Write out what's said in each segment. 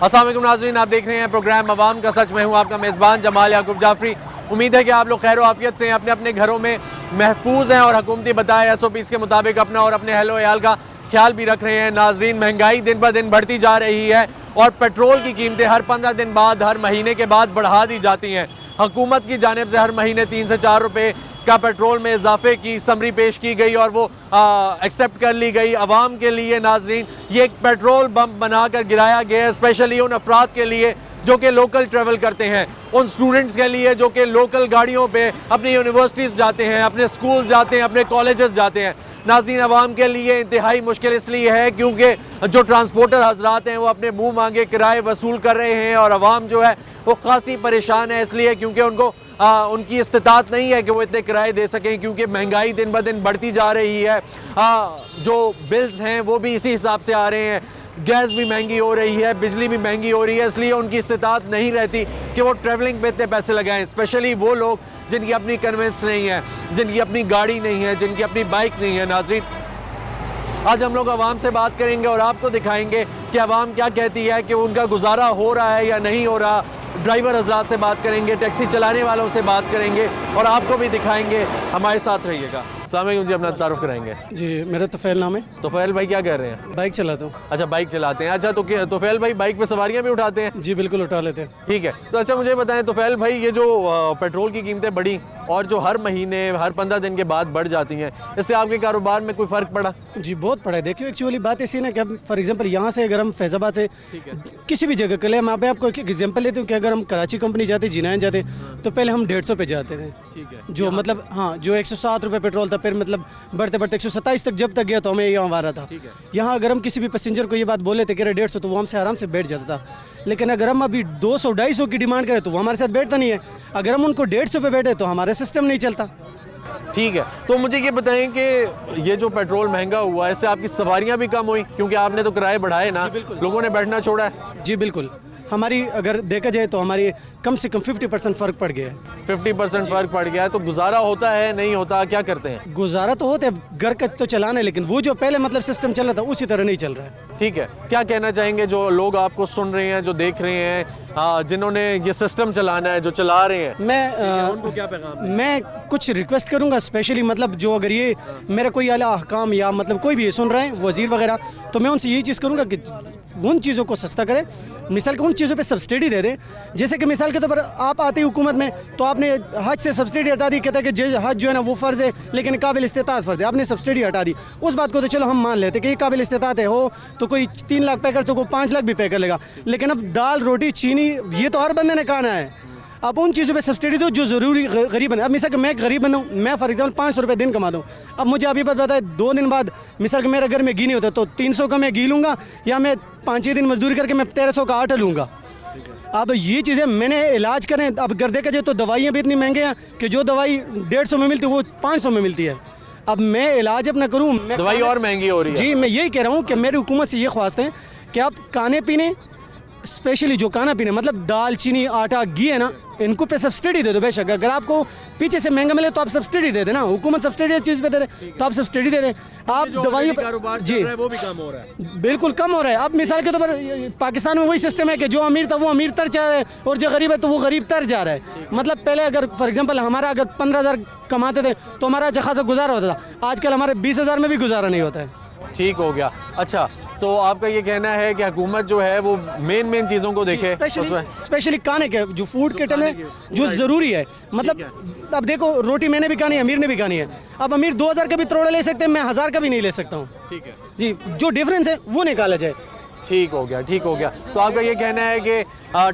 अस्सलाम वालेकुम नाज़रीन, आप देख रहे हैं प्रोग्राम अवाम का सच। मैं हूं आपका मेज़बान जमाल याकूब जाफरी। उम्मीद है कि आप लोग खैर आफियत से हैं, अपने अपने घरों में महफूज हैं और हुकूमती बताए SOPs के मुताबिक अपना और अपने अहलो अयाल का ख्याल भी रख रहे हैं। नाज़रीन, महंगाई दिन ब दिन बढ़ती जा रही है और पेट्रोल की कीमतें हर 15 दिन बाद, हर महीने के बाद बढ़ा दी जाती हैं। हुकूमत की जानिब से हर महीने 3 से 4 रुपये का पेट्रोल में इजाफे की समरी पेश की गई और वो एक्सेप्ट कर ली गई। आवाम के लिए नाजरीन ये एक पेट्रोल बम बनाकर गिराया गया है, स्पेशली उन अफराद के लिए जो कि लोकल ट्रेवल करते हैं, उन स्टूडेंट्स के लिए जो कि लोकल गाड़ियों पे अपनी यूनिवर्सिटीज़ जाते हैं, अपने स्कूल जाते हैं, अपने कॉलेजेस जाते हैं। नाज़रीन, आवाम के लिए इंतहाई मुश्किल इसलिए है क्योंकि जो ट्रांसपोर्टर हजरात हैं वो अपने मुँह मांगे किराए वसूल कर रहे हैं और आवाम जो है वो खासी परेशान है, इसलिए क्योंकि उनको उनकी इस्तिताअत नहीं है कि वो इतने किराए दे सकें, क्योंकि महंगाई दिन ब दिन बढ़ती जा रही है। जो बिल्स हैं वो भी इसी हिसाब से आ रहे हैं, गैस भी महंगी हो रही है, बिजली भी महंगी हो रही है, इसलिए उनकी इस्तिताअत नहीं रहती कि वो ट्रैवलिंग पे इतने पैसे लगाएं। स्पेशली वो लोग जिनकी अपनी कन्वेंस नहीं है, जिनकी अपनी गाड़ी नहीं है, जिनकी अपनी बाइक नहीं है। नाज़रीन, आज हम लोग आवाम से बात करेंगे और आपको दिखाएंगे कि आवाम क्या कहती है, कि उनका गुजारा हो रहा है या नहीं हो रहा। ड्राइवर हज़रात से बात करेंगे, टैक्सी चलाने वालों से बात करेंगे और आपको भी दिखाएंगे। हमारे साथ रहिएगा। अस्सलाम वालेकुम जी, अपना तारुफ कराएंगे। जी, मेरा तोफैल नाम है। तोफैल भाई क्या कर रहे हैं? बाइक चलाता हूँ। अच्छा, बाइक चलाते हैं। अच्छा, तो तोफैल भाई बाइक पे सवारियां भी उठाते हैं? जी बिल्कुल, उठा लेते हैं। ठीक है, तो अच्छा मुझे बताएं तोफैल भाई, ये जो पेट्रोल की कीमतें बढ़ी और जो हर महीने हर 15 दिन के बाद बढ़ जाती हैं, इससे आपके कारोबार में कोई फ़र्क पड़ा? जी बहुत पड़ा है। देखिए, एक्चुअली बात ऐसी है ना कि अब फॉर एग्जांपल यहाँ से अगर हम फैज़ाबाद से किसी भी जगह के लिए, मैं आपको एक एग्जांपल लेती हूँ कि अगर हम कराची कंपनी जाते, जिनायन जाते, तो पहले हम 150 पे जाते थे। ठीक है, जो मतलब हाँ, जो 107 रुपये पेट्रोल था, फिर मतलब बढ़ते बढ़ते 127 तक जब तक गया तो हमें यहाँ आ रहा था। यहाँ अगर हम किसी भी पैसेंजर को ये बात बोले थे कि 150, तो वो हमसे आराम से बैठ जाता था। लेकिन अगर हम अभी 200-250 की डिमांड करें तो वो हमारे साथ बैठता नहीं है। अगर हम उनको 150 पे बैठे तो हमारा सिस्टम नहीं चलता। ठीक है, तो मुझे ये बताएं कि ये जो पेट्रोल महंगा हुआ है, इससे आपकी सवारियां भी कम हुई? क्योंकि आपने तो किराए बढ़ाए ना, लोगों ने बैठना छोड़ा है। जी बिल्कुल, हमारी अगर देखा जाए तो हमारी कम से कम 50% फ़र्क पड़ गया है। 50% फ़र्क पड़ गया है, तो गुजारा होता है नहीं होता, क्या करते हैं? गुजारा तो होता है, घर का तो चलाना है, लेकिन वो जो पहले मतलब सिस्टम चल रहा था उसी तरह नहीं चल रहा है। ठीक है, क्या कहना चाहेंगे जो लोग आपको सुन रहे हैं, जो देख रहे हैं, जिन्होंने ये सिस्टम चलाना है, जो चला रहे हैं, उनको क्या पैगाम है? मैं कुछ रिक्वेस्ट करूंगा, स्पेशली मतलब जो अगर ये मेरा कोई आला अहकाम या मतलब कोई भी सुन रहे हैं, वजीर वगैरह, तो मैं उनसे यही चीज़ करूंगा कि उन चीज़ों को सस्ता करें। मिसाल के उन चीज़ों पे सब्सिडी दे दें, जैसे कि मिसाल के तौर पर आप आते हुकूमत में तो आपने हज से सब्सिडी हटा दी, कहता है कि हज जो है ना वो फ़र्ज़ है, लेकिन काबिल इस्तेताअत फ़र्ज़ है, आपने सब्सिडी हटा दी। उस बात को तो चलो हम मान लेते कि ये काबिल इस्तेताअत है, हो तो कोई 3 लाख पे कर तो कोई 5 लाख भी पे कर लेगा। लेकिन अब दाल रोटी चीनी ये तो हर बंदे ने खाना है। अब उन चीज़ों पे सब्सिडी दो जो ज़रूरी गरीब है। अब मिसाल कि मैं गरीब बंदा हूँ, मैं फॉर एग्जाम्पल 500 रुपये दिन कमाता हूँ। अब मुझे अभी बात बताए 2 दिन बाद मिसाल कि मेरे घर में घी नहीं होता, तो 300 का मैं घी लूँगा या मैं 5-6 दिन मजदूरी करके मैं 1300 का आटा लूँगा। अब ये चीज़ें मैंने इलाज करें, अब अगर देखा जाए तो दवाइयाँ भी इतनी महंगी हैं कि जो दवाई 150 में मिलती है वो 500 में मिलती है। अब मैं इलाज अपना करूँ, दवाई और महंगी हो रही है। जी, मैं यही कह रहा हूँ कि मेरी हुकूमत से ये ख्वाहिश है कि आप खाने पीने, स्पेशली जो खाना पीना मतलब दाल चीनी आटा घी है ना, इनको पे सब्सिडी दे दो। बेशक अगर आपको पीछे से महंगा मिले तो आप सब्सिडी दे देना, हुकूमत सब्सिडी चीज़ पे दे दे तो आप सब्सिडी दे दें। आप दवाइयों पर जी वो भी कम हो रहा है, बिल्कुल कम हो रहा है। अब मिसाल के तौर पर पाकिस्तान में वही सिस्टम है कि जो अमीर था वो अमीर तर जा रहा है और जो गरीब है तो वो गरीब तर जा रहा है। मतलब पहले अगर फॉर एग्जाम्पल हमारा अगर 15,000 कमाते थे तो हमारा अच्छा खासा गुजारा होता था, आजकल हमारे 20,000 में भी गुजारा नहीं होता है। ठीक हो गया। अच्छा, तो आपका ये कहना है कि हुकूमत जो है वो मेन चीज़ों को देखे, स्पेशली खाने के जो फूड के टाइम में जो ज़रूरी है। मतलब अब देखो, रोटी मैंने भी खानी है, अमीर ने भी खानी है। अब अमीर 2000 का भी तोड़ा ले सकते हैं, मैं 1000 का भी नहीं ले सकता हूँ। ठीक है जी, जो डिफरेंस है वो निकाला जाए। ठीक हो गया, ठीक हो गया। तो आपका ये कहना है कि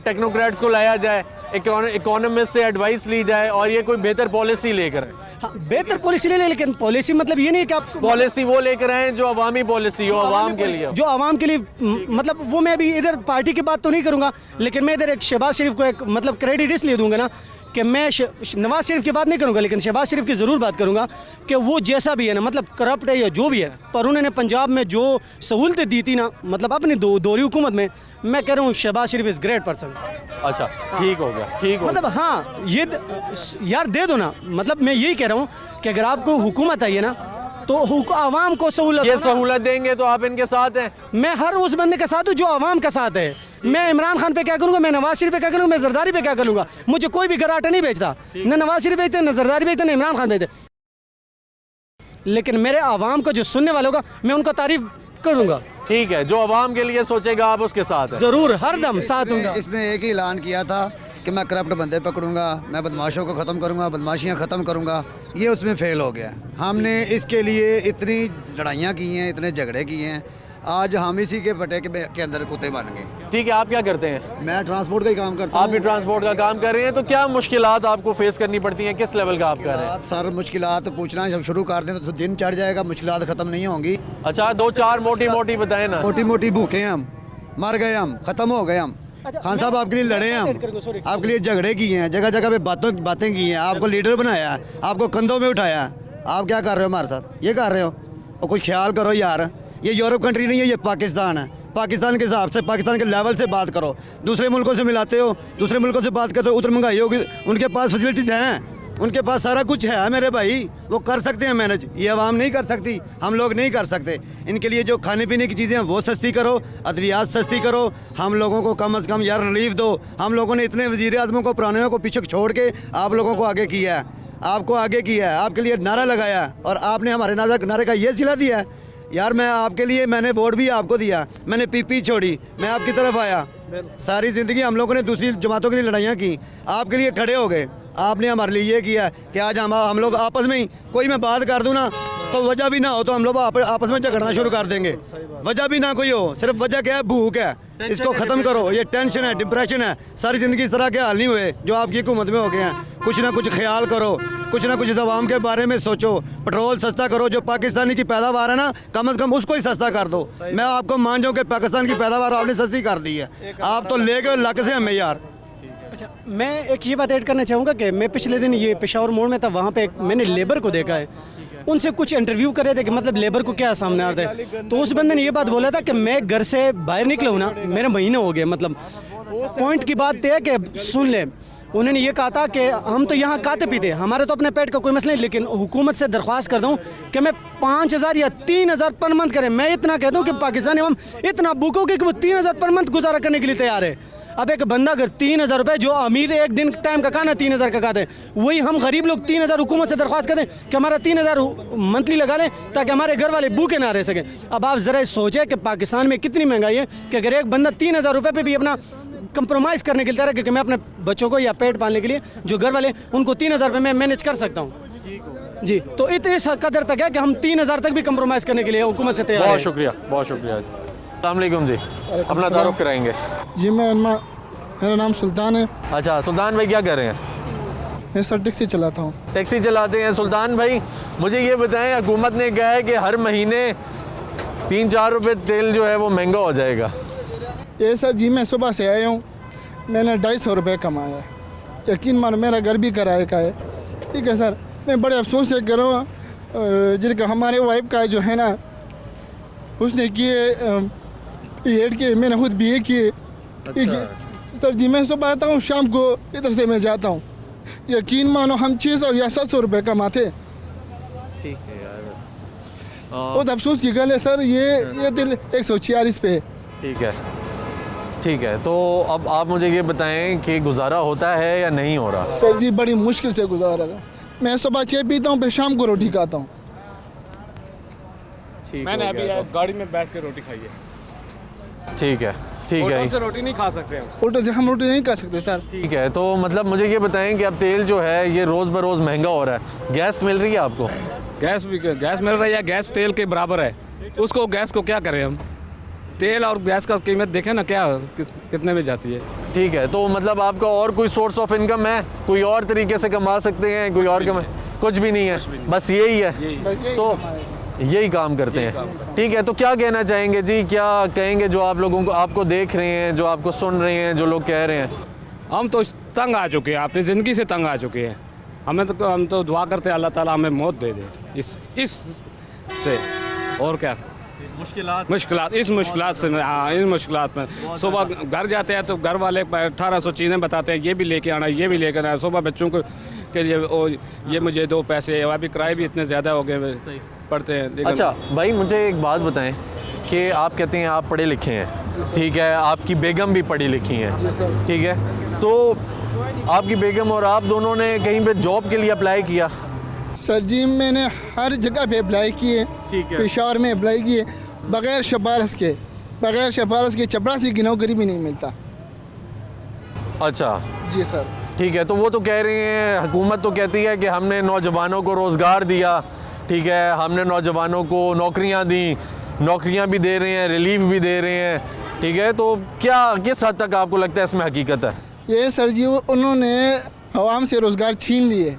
टेक्नोक्रेट्स को लाया जाए, इकोनॉमिस्ट से एडवाइस ली जाए और ये कोई बेहतर पॉलिसी लेकर आए। हाँ, बेहतर पॉलिसी ले, लेकिन पॉलिसी मतलब ये नहीं कि आप पॉलिसी वो लेकर आए जो अवामी पॉलिसी हो, अवाम के लिए, जो आवाम के लिए मतलब वो मैं अभी इधर पार्टी की बात तो नहीं करूंगा, लेकिन मैं इधर एक शहबाज शरीफ को एक मतलब क्रेडिट इसलिए दूंगा ना कि मैं नवाज शरीफ की बात नहीं करूंगा, लेकिन शहबाज शरीफ की ज़रूर बात करूंगा कि वो जैसा भी है ना, मतलब करप्ट है या जो भी है, पर उन्होंने पंजाब में जो सहूलतें दी थी ना, मतलब अपनी दोहरी हुकूमत में, मैं कह रहा हूँ शहबाज शरीफ इज़ ग्रेट पर्सन। अच्छा, ठीक हो गया, ठीक हो मतलब हाँ, ये यार दे दो ना। मतलब मैं यही कह रहा हूँ कि अगर आपको हुकूमत आई है ना तो आवाम को सहूलत, ये सहूलत देंगे तो आप इनके साथ हैं। मैं हर उस बंदे के साथ हूँ जो आवाम का साथ है। मैं इमरान खान पे क्या करूँगा, मैं नवाज शरीफ पे क्या करूँगा, मैं जरदारी पे क्या करूँगा। मुझे कोई भी घराटा नहीं बेचता, न नवाज शरीफ बेचते, न जरदारी बेचते, न इमरान खान बेचते। लेकिन मेरे आवाम को जो सुनने वालों का मैं उनका तारीफ करूँगा। ठीक है, जो अवाम के लिए सोचेगा आप उसके साथ हैं। ज़रूर हर दम साथ दूंगा। इसने एक ही ऐलान किया था कि मैं करप्ट बंदे पकड़ूंगा, मैं बदमाशों को ख़त्म करूंगा, बदमाशियां ख़त्म करूंगा। ये उसमें फेल हो गया। हमने इसके लिए इतनी लड़ाइयाँ की हैं, इतने झगड़े किए हैं, आज हम इसी के पटे के अंदर कुत्ते बन गए। ठीक है, आप क्या करते हैं? मैं ट्रांसपोर्ट का ही काम करता आप हूँ। भी ट्रांसपोर्ट का काम कर रहे हैं, तो क्या मुश्किलात आपको फेस करनी पड़ती हैं? किस लेवल का आप कर रहे हैं? सर मुश्किलात पूछना जब शुरू कर दें तो दिन चढ़ जाएगा, मुश्किलात ख़त्म नहीं होंगी। अच्छा, 2-4 मोटी मोटी बताएं ना। मोटी मोटी भूखे हैं हम, मर गए हम, ख़त्म हो गए हम। खान साहब आपके लिए लड़े हैं हम, आपके लिए झगड़े किए हैं, जगह जगह पे बातें की हैं, आपको लीडर बनाया है, आपको कंधों में उठाया है। आप क्या कर रहे हो हमारे साथ? ये कर रहे हो? और कुछ ख्याल करो यार, ये यूरोप कंट्री नहीं है, ये पाकिस्तान है। पाकिस्तान के हिसाब से, पाकिस्तान के लेवल से बात करो। दूसरे मुल्कों से मिलाते हो, दूसरे मुल्कों से बात करते हो, उधर महंगाई होगी, उनके पास फैसिलिटीज़ हैं, उनके पास सारा कुछ है मेरे भाई, वो कर सकते हैं मैनेज। ये आवाम नहीं कर सकती, हम लोग नहीं कर सकते। इनके लिए जो खाने पीने की चीज़ें हैं वो सस्ती करो, अद्वियात सस्ती करो, हम लोगों को कम से कम यार रिलीफ दो। हम लोगों ने इतने वज़ीर आज़मों को, पुराने को पीछे छोड़ के आप लोगों को आगे किया है, आपको आगे किया है, आपके लिए नारा लगाया है, और आपने हमारे नारे का ये सिला दिया है। यार मैं आपके लिए, मैंने वोट भी आपको दिया, मैंने पीपी छोड़ी, मैं आपकी तरफ आया। सारी ज़िंदगी हम लोगों ने दूसरी जमातों के लिए लड़ाइयाँ की, आपके लिए खड़े हो गए। आपने हमारे लिए ये किया कि आज हम लोग आपस में ही, कोई मैं बात कर दूं ना तो वजह भी ना हो तो हम लोग आपस में झगड़ना शुरू कर देंगे। वजह भी ना कोई हो, सिर्फ वजह क्या है? भूख है। इसको ख़त्म करो। ये टेंशन है, डिप्रेशन है, सारी ज़िंदगी इस तरह के हाल नहीं हुए जो आपकी हुकूमत में हो गए हैं। कुछ ना कुछ ख्याल करो, कुछ ना कुछ आवाम के बारे में सोचो। पेट्रोल सस्ता करो, जो पाकिस्तानी की पैदावार है ना, कम से कम उसको ही सस्ता कर दो। मैं आपको मान जाऊँ कि पाकिस्तान की पैदावार आपने सस्ती कर दी है, आप तो ले गए लक से हमें यार। अच्छा, मैं एक ये बात ऐड करना चाहूँगा कि मैं पिछले दिन ये पेशावर मोड़ में था, वहाँ पे मैंने लेबर को देखा है, उनसे कुछ इंटरव्यू कर रहे थे कि मतलब लेबर को क्या सामने आ रहा है। तो उस बंदे ने ये बात बोला था कि मैं घर से बाहर निकला हूँ ना, मेरे महीने हो गए। मतलब पॉइंट की बात है कि सुन ले, उन्होंने ये कहा था कि हम तो यहाँ खाते पीते, हमारे तो अपने पेट का कोई मसला नहीं, लेकिन हुकूमत से दरख्वास्त करता हूँ कि मैं 5,000 या 3,000 पर मंथ करें। मैं इतना कहता हूँ कि पाकिस्तानी हम इतना भूखोगे कि वो 3,000 पर मंथ गुजारा करने के लिए तैयार है। अब एक बंदा अगर 3,000 रुपये, जो अमीर एक दिन टाइम का खाना 3,000 का खाते हैं, वही हम गरीब लोग 3,000 हुकूमत से दरख्वास्त करते हैं कि हमारा 3,000 मंथली लगा लें ताकि हमारे घर वाले भूखे ना रह सकें। अब आप ज़रा सोचें कि पाकिस्तान में कितनी महंगाई है कि अगर एक बंदा 3,000 रुपये पर भी अपना कंप्रोमाइज़ करने के लिए तैयार है कि मैं अपने बच्चों को या पेट पालने के लिए जो घर वाले उनको 3,000 रुपये में मैनेज कर सकता हूँ जी। तो इतने कदर तक है कि हम 3,000 तक भी कंप्रोमाइज़ करने के लिए हुकूमत से तैयार है। बहुत शुक्रिया, बहुत शुक्रिया जी। अस्सलाम वालेकुम जी, अपना तारुफ कराएंगे जी। मेरा नाम सुल्तान है। अच्छा सुल्तान भाई, क्या कर रहे हैं? मैं सर टैक्सी चलाता हूँ। टैक्सी चलाते हैं। सुल्तान भाई मुझे ये बताएं, हुकूमत ने कहा है कि हर महीने 3-4 रुपये तेल जो है वो महंगा हो जाएगा। ये सर जी, मैं सुबह से आया हूँ, मैंने 250 रुपये कमाया है। यकीन मानो मेरा घर भी किराए का है। ठीक है सर, मैं बड़े अफसोस से कर रहा हूँ, जिनका हमारे वाइफ का जो है ना, उसने किए एड किए, मैंने खुद BA किए। सर जी, मैं सुबह आता हूँ, शाम को इधर से मैं जाता हूँ। यकीन मानो हम 600 या 700 रुपये कमाते। ठीक है यार, बस बहुत अफसोस की गल है सर, ये दिल 146 पे है। ठीक है, ठीक है। तो अब आप मुझे ये बताएं कि गुजारा होता है या नहीं हो रहा? सर जी, बड़ी मुश्किल से गुजारा है। मैं सुबह चाय पीता हूँ, फिर शाम को रोटी खाता हूँ। मैंने अभी गाड़ी में बैठ के रोटी खाई है। ठीक है, ठीक है। होटल से रोटी नहीं खा सकते हम। होटल से हम रोटी नहीं खा सकते सर। ठीक है, तो मतलब मुझे ये बताएं कि अब तेल जो है ये रोज़ बरोज़ महंगा हो रहा है, गैस मिल रही है आपको? गैस मिल रही है, गैस तेल के बराबर है। उसको गैस को क्या करें हम? तेल और गैस का कीमत देखें ना, क्या कितने में जाती है। ठीक है, तो मतलब आपका और कोई सोर्स ऑफ इनकम है? कोई और तरीके से कमा सकते हैं? कोई और कुछ भी नहीं है, बस यही है। तो यही काम करते हैं। ठीक है, तो क्या कहना चाहेंगे जी, क्या कहेंगे जो आप लोगों को, आपको देख रहे हैं, जो आपको सुन रहे हैं, जो लोग कह रहे हैं? हम तो तंग आ चुके हैं, अपनी ज़िंदगी से तंग आ चुके हैं। हम तो दुआ करते हैं अल्लाह ताला हमें मौत दे दे इस से। और क्या मुश्किलात इस मुश्किलात से, हाँ, इन मुश्किलात में सुबह घर जाते हैं तो घर वाले 1800 चीज़ें बताते हैं, ये भी लेके आना, ये भी लेकर आना। सुबह बच्चों को के लिए ये मुझे 2 पैसे, अभी किराए भी इतने ज़्यादा हो गए पड़ते हैं। अच्छा भाई, मुझे एक बात बताएं कि आप कहते हैं आप पढ़े लिखे हैं, ठीक है, आपकी बेगम भी पढ़ी लिखी हैं, ठीक है, तो आपकी बेगम और आप दोनों ने कहीं पे जॉब के लिए अप्लाई किया? सर जी मैंने हर जगह पे अप्लाई किए, ठीक है। पेशावर में अप्लाई किए, बगैर सिफारिश के चपरासी की नौकरी भी नहीं मिलता। अच्छा, जी सर। ठीक है, तो वो तो कह रहे हैं, हुकूमत तो कहती है कि हमने नौजवानों को रोज़गार दिया, ठीक है, हमने नौजवानों को नौकरियां दी, नौकरियां भी दे रहे हैं, रिलीफ भी दे रहे हैं, ठीक है, तो क्या किस हद तक आपको लगता है इसमें हकीकत है? ये सर जी उन्होंने आवाम से रोज़गार छीन लिए,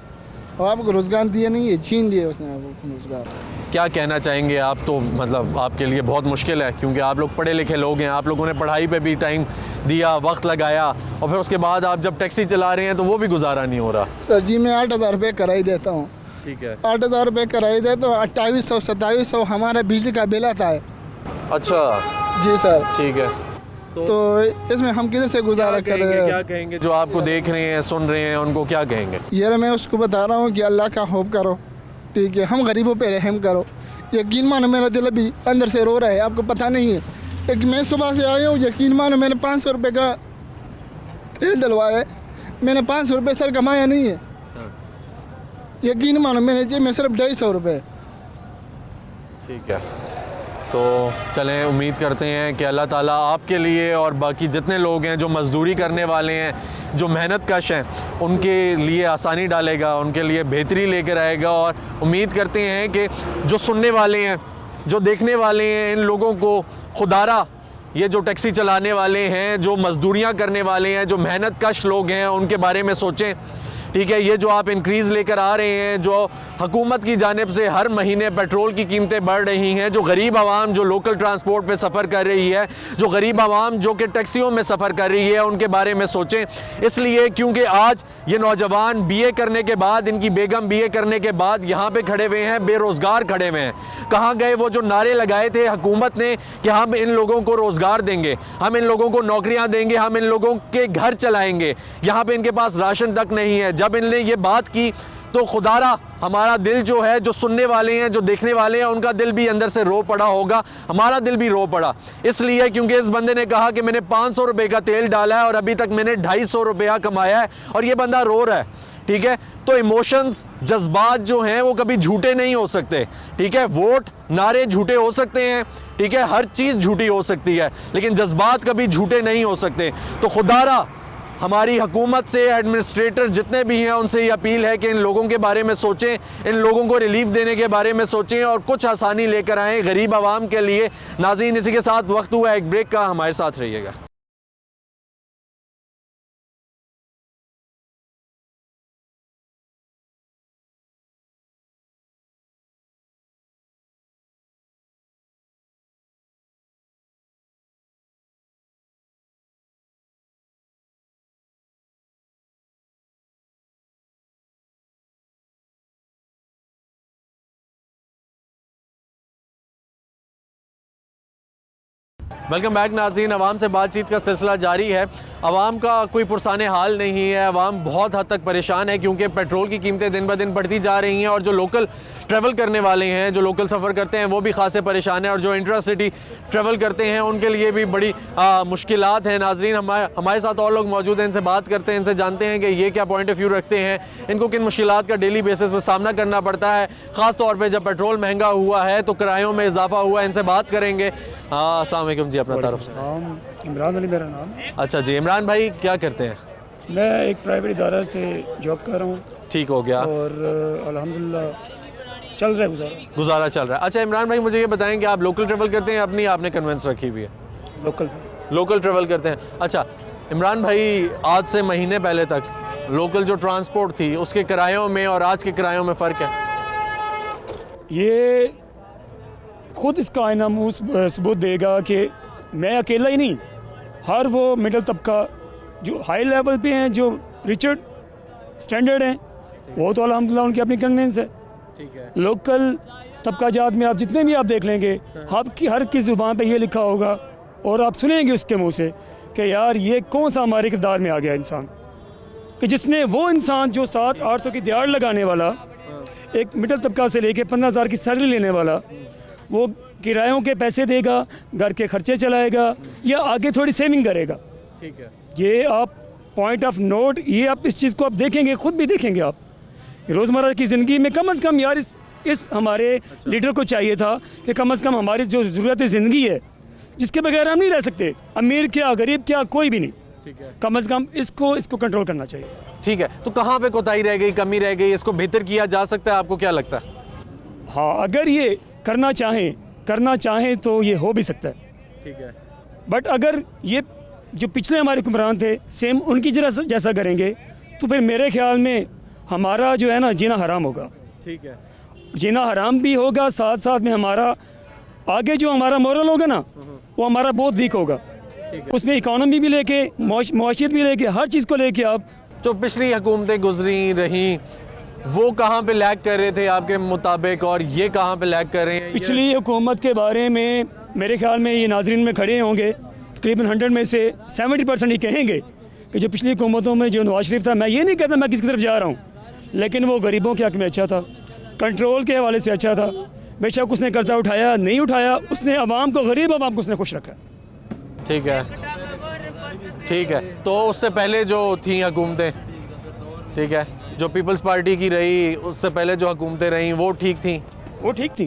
आवाम को रोज़गार दिए नहीं है, छीन लिए उसने रोज़गार। क्या कहना चाहेंगे आप? तो मतलब आपके लिए बहुत मुश्किल है क्योंकि आप लोग पढ़े लिखे लोग हैं, आप लोगों ने पढ़ाई पे भी टाइम दिया, वक्त लगाया, और फिर उसके बाद आप जब टैक्सी चला रहे हैं तो वो भी गुजारा नहीं हो रहा। सर जी मैं 8,000 रुपये किराया देता हूँ, ठीक है, 8,000 रुपये किराया देता हूँ, 2800-2700 हमारा बिजली का बिल आता है। अच्छा, जी सर। ठीक है, तो इसमें हम किधर से गुजारा कर रहे हैं? क्या कहेंगे जो आपको देख रहे हैं, सुन रहे हैं, उनको क्या कहेंगे? यार मैं उसको बता रहा हूँ कि अल्लाह का खौफ करो, ठीक है, हम गरीबों पे रहम करो। यकीन मानो मेरा दिल अभी अंदर से रो रहा है, आपको पता नहीं है, एक मैं सुबह से आया हूँ, यकीन मानो मैंने 500 रुपये का तेल डलवाया है, मैंने 500 रुपये सर कमाया नहीं है, यकीन मानो मैंने जेब में सिर्फ 250 रुपये। ठीक है, तो चलें, उम्मीद करते हैं कि अल्लाह ताला आपके लिए और बाकी जितने लोग हैं जो मज़दूरी करने वाले हैं, जो मेहनत कश हैं, उनके लिए आसानी डालेगा, उनके लिए बेहतरी लेकर आएगा, और उम्मीद करते हैं कि जो सुनने वाले हैं, जो देखने वाले हैं, इन लोगों को खुदारा, ये जो टैक्सी चलाने वाले हैं, जो मज़दूरियाँ करने वाले हैं, जो मेहनत कश लोग हैं, उनके बारे में सोचें, ठीक है। ये जो आप इंक्रीज़ लेकर आ रहे हैं, जो हुकूमत की जानिब से हर महीने पेट्रोल की कीमतें बढ़ रही हैं, जो गरीब आवाम जो लोकल ट्रांसपोर्ट पे सफ़र कर रही है, जो गरीब आवाम जो कि टैक्सियों में सफ़र कर रही है, उनके बारे में सोचें। इसलिए क्योंकि आज ये नौजवान बीए करने के बाद, इनकी बेगम बीए करने के बाद यहाँ पे खड़े हुए हैं, बेरोज़गार खड़े हुए हैं। कहाँ गए वो जो नारे लगाए थे हुकूमत ने कि हम इन लोगों को रोज़गार देंगे, हम इन लोगों को नौकरियाँ देंगे, हम इन लोगों के घर चलाएँगे? यहाँ पर इनके पास राशन तक नहीं है। जब इनने ये बात की तो खुदारा हमारा दिल जो है, जो सुनने वाले हैं, जो देखने वाले हैं, उनका दिल भी अंदर से रो पड़ा होगा, हमारा दिल भी रो पड़ा। इसलिए क्योंकि इस बंदे ने कहा कि मैंने 500 रुपये का तेल डाला है और अभी तक मैंने 250 रुपया कमाया है, और ये बंदा रो रहा है, ठीक है। तो इमोशंस, जज्बात जो हैं वो कभी झूठे नहीं हो सकते, ठीक है। वोट, नारे झूठे हो सकते हैं, ठीक है, हर चीज़ झूठी हो सकती है, लेकिन जज्बात कभी झूठे नहीं हो सकते। तो खुदारा हमारी हुकूमत से, एडमिनिस्ट्रेटर जितने भी हैं, उनसे ये अपील है कि इन लोगों के बारे में सोचें, इन लोगों को रिलीफ देने के बारे में सोचें और कुछ आसानी लेकर आएँ गरीब आवाम के लिए। नाज़रीन, इसी के साथ वक्त हुआ एक ब्रेक का, हमारे साथ रहिएगा। वेलकम बैक नाज़रीन, अवाम से बातचीत का सिलसिला जारी है। अवाम का कोई पुरसाने हाल नहीं है, अवाम बहुत हद तक परेशान है क्योंकि पेट्रोल की कीमतें दिन ब दिन बढ़ती जा रही हैं, और जो लोकल ट्रैवल करने वाले हैं, जो लोकल सफ़र करते हैं, वो भी खासे परेशान हैं, और जो इंट्रा सिटी ट्रैवल करते हैं उनके लिए भी बड़ी मुश्किलात हैं। नाज़रीन, हमारे साथ और लोग मौजूद हैं, इनसे बात करते हैं, इनसे जानते हैं कि ये क्या पॉइंट ऑफ व्यू रखते हैं, इनको किन मुश्किलात का डेली बेसिस पर सामना करना पड़ता है, ख़ास तौर पर जब पेट्रोल महंगा हुआ है तो किरायों में इजाफा हुआ है। इनसे बात करेंगे। अस्सलाम वालेकुम जी, अपना तारुफ से। इमरान अली मेरा नाम है। अच्छा जी, इमरान भाई क्या करते हैं? मैं एक प्राइवेट इदारा से जॉब कर रहा हूँ। ठीक हो गया, और अल्हम्दुलिल्लाह चल रहा है, गुजारा चल रहा है। अच्छा इमरान भाई, मुझे ये बताएं कि आप लोकल ट्रैवल करते हैं, अपनी आपने कन्वेंस रखी हुई है? लोकल ट्रैवल करते हैं। अच्छा इमरान भाई, आज से महीने पहले तक लोकल जो ट्रांसपोर्ट थी उसके किरायों में और आज के किरायों में फ़र्क है? ये खुद इसका आईना मुँह सबूत देगा कि मैं अकेला ही नहीं, हर वो मिडिल तबका जो हाई लेवल पे हैं, जो रिचर्ड स्टैंडर्ड हैं, वो तो अल्हम्दुलिल्लाह उनकी अपनी कन्वेंस है। ठीक है। लोकल तबका जात में आप जितने भी आप देख लेंगे, आपकी हर किस ज़ुबान पे ये लिखा होगा और आप सुनेंगे उसके मुंह से कि यार ये कौन सा हमारे किरदार में आ गया इंसान, कि जिसने वो इंसान जो 700-800 की दिहाड़ लगाने वाला, एक मिडिल तबका से लेके 15,000 की सैलरी लेने वाला, वो किरायों के पैसे देगा, घर के खर्चे चलाएगा या आगे थोड़ी सेविंग करेगा। ठीक है। ये आप पॉइंट ऑफ नोट, ये आप इस चीज़ को आप देखेंगे, खुद भी देखेंगे आप रोज़मर्रा की ज़िंदगी में। कम से कम यार इस हमारे लीडर को चाहिए था कि कम से कम हमारी जो ज़रूरत ज़िंदगी है, जिसके बगैर हम नहीं रह सकते, अमीर क्या गरीब क्या कोई भी नहीं, ठीक है। कम से कम इसको कंट्रोल करना चाहिए। ठीक है, तो कहाँ पे कोताही रह गई, कमी रह गई, इसको बेहतर किया जा सकता है, आपको क्या लगता है? हाँ, अगर ये करना चाहें तो ये हो भी सकता है। ठीक है। बट अगर ये जो पिछले हमारे हुक्मरान थे सेम उनकी जैसा करेंगे तो फिर मेरे ख्याल में हमारा जो है ना जीना हराम होगा। ठीक है। जीना हराम भी होगा, साथ साथ में हमारा आगे जो हमारा मोरल होगा ना वो हमारा बहुत वीक होगा। उसमें इकोनॉमी भी लेके, मुआशियत भी लेके, हर चीज़ को लेके आप जो पिछली हुकूमतें गुजरी रहीं वो कहाँ पे लैग कर रहे थे आपके मुताबिक, और ये कहाँ पे लैग कर रहे हैं? पिछली हुकूमत के बारे में मेरे ख्याल में ये नाजरीन में खड़े होंगे, तकरीबन 100 में से 70% ही कहेंगे कि जो पिछली हुकूमतों में जो नवाज शरीफ था, मैं ये नहीं कहता मैं किसकी तरफ जा रहा हूँ, लेकिन वो गरीबों के हक़ में अच्छा था, कंट्रोल के हवाले से अच्छा था। बेशक उसने कर्जा उठाया नहीं उठाया, उसने आवाम को, गरीब आवाम को उसने खुश रखा। ठीक है। ठीक है, तो उससे पहले जो थी हुकूमतें, ठीक है, जो पीपल्स पार्टी की रही, उससे पहले जो हुकूमतें रहीं वो ठीक थी? वो ठीक थी,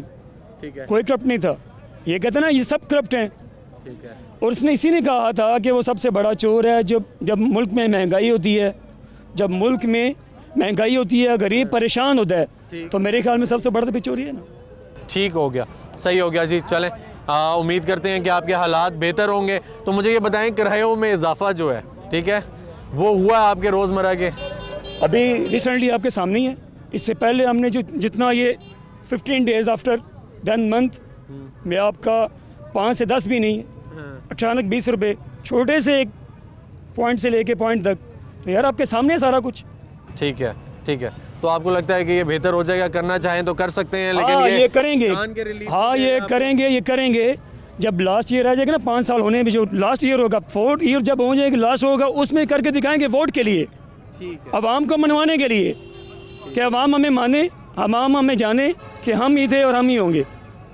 ठीक है। कोई करप्ट नहीं था। ये कहते ना ये सब करप्ट हैं, ठीक है। और उसने इसी ने कहा था कि वो सबसे बड़ा चोर है जब मुल्क में महंगाई होती है, जब मुल्क में महंगाई होती है, गरीब परेशान होता है, तो मेरे ख्याल में सबसे बड़ा तो चोरी है ना। ठीक हो गया, सही हो गया जी। चलें, उम्मीद करते हैं कि आपके हालात बेहतर होंगे। तो मुझे ये बताएं, किरायों में इजाफा जो है, ठीक है, वो हुआ है आपके रोज़मर्रा के? अभी रिसेंटली आपके सामने ही है। इससे पहले हमने जो जितना ये 15 डेज़ आफ्टर 10 मंथ में आपका 5 से 10 भी नहीं, अचानक 20 रुपये, छोटे से एक पॉइंट से लेके पॉइंट तक, तो यार आपके सामने है सारा कुछ। ठीक है। ठीक है, तो आपको लगता है कि ये बेहतर हो जाएगा? करना चाहें तो कर सकते हैं, लेकिन हाँ, ये करेंगे। जान के रिलीफ हाँ, ये करेंगे। जब लास्ट ईयर आ जाएगा ना, 5 साल होने में, जो लास्ट ईयर होगा, 4th ईयर जब हो जाएगी, लास्ट होगा, उसमें करके दिखाएंगे वोट के लिए, अवाम को मनवाने के लिए, कि अवाम हमें माने, अवाम हमें जाने कि हम ही थे और हम ही होंगे।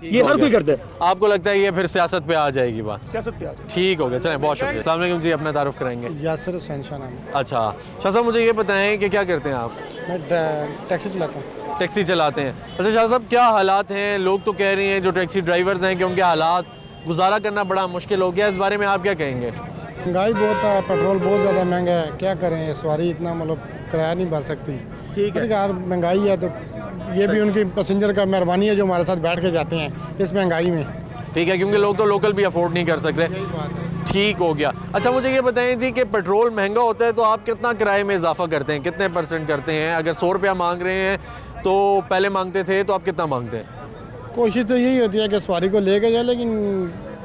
ये हर कोई करता है। आपको लगता है ये फिर सियासत पे आ जाएगी बात? सियासत पे आ जाए। ठीक हो गया, चलें, बहुत शुक्रिया। अस्सलाम वालेकुम जी, अपना तारुफ कराएंगे? यासिर हुसैन शाह नाम है। अच्छा शाह साहब, मुझे ये बताएं कि क्या करते हैं आप? मैं टैक्सी चलाता हूँ। टैक्सी चलाते हैं। अच्छा शाह साहब, क्या हालात हैं? लोग तो कह रहे हैं जो टैक्सी ड्राइवर्स हैं कि उनके हालात, गुजारा करना बड़ा मुश्किल हो गया, इस बारे में आप क्या कहेंगे? महंगाई बहुत है, पेट्रोल बहुत ज़्यादा महंगा है, क्या करें, सवारी इतना मतलब किराया नहीं भर सकती। ठीक है। यार महंगाई है तो ये भी उनकी पैसेंजर का मेहरबानी है जो हमारे साथ बैठ के जाते हैं इस महंगाई में। ठीक है, क्योंकि लोग तो लोकल भी अफोर्ड नहीं कर सकते। ठीक हो गया। अच्छा मुझे ये बताएं जी कि पेट्रोल महंगा होता है तो आप कितना किराए में इजाफा करते हैं, कितने % करते हैं? अगर 100 रुपया मांग रहे हैं तो पहले मांगते थे, तो आप कितना मांगते हैं? कोशिश तो यही होती है कि सवारी को लेके जाए, लेकिन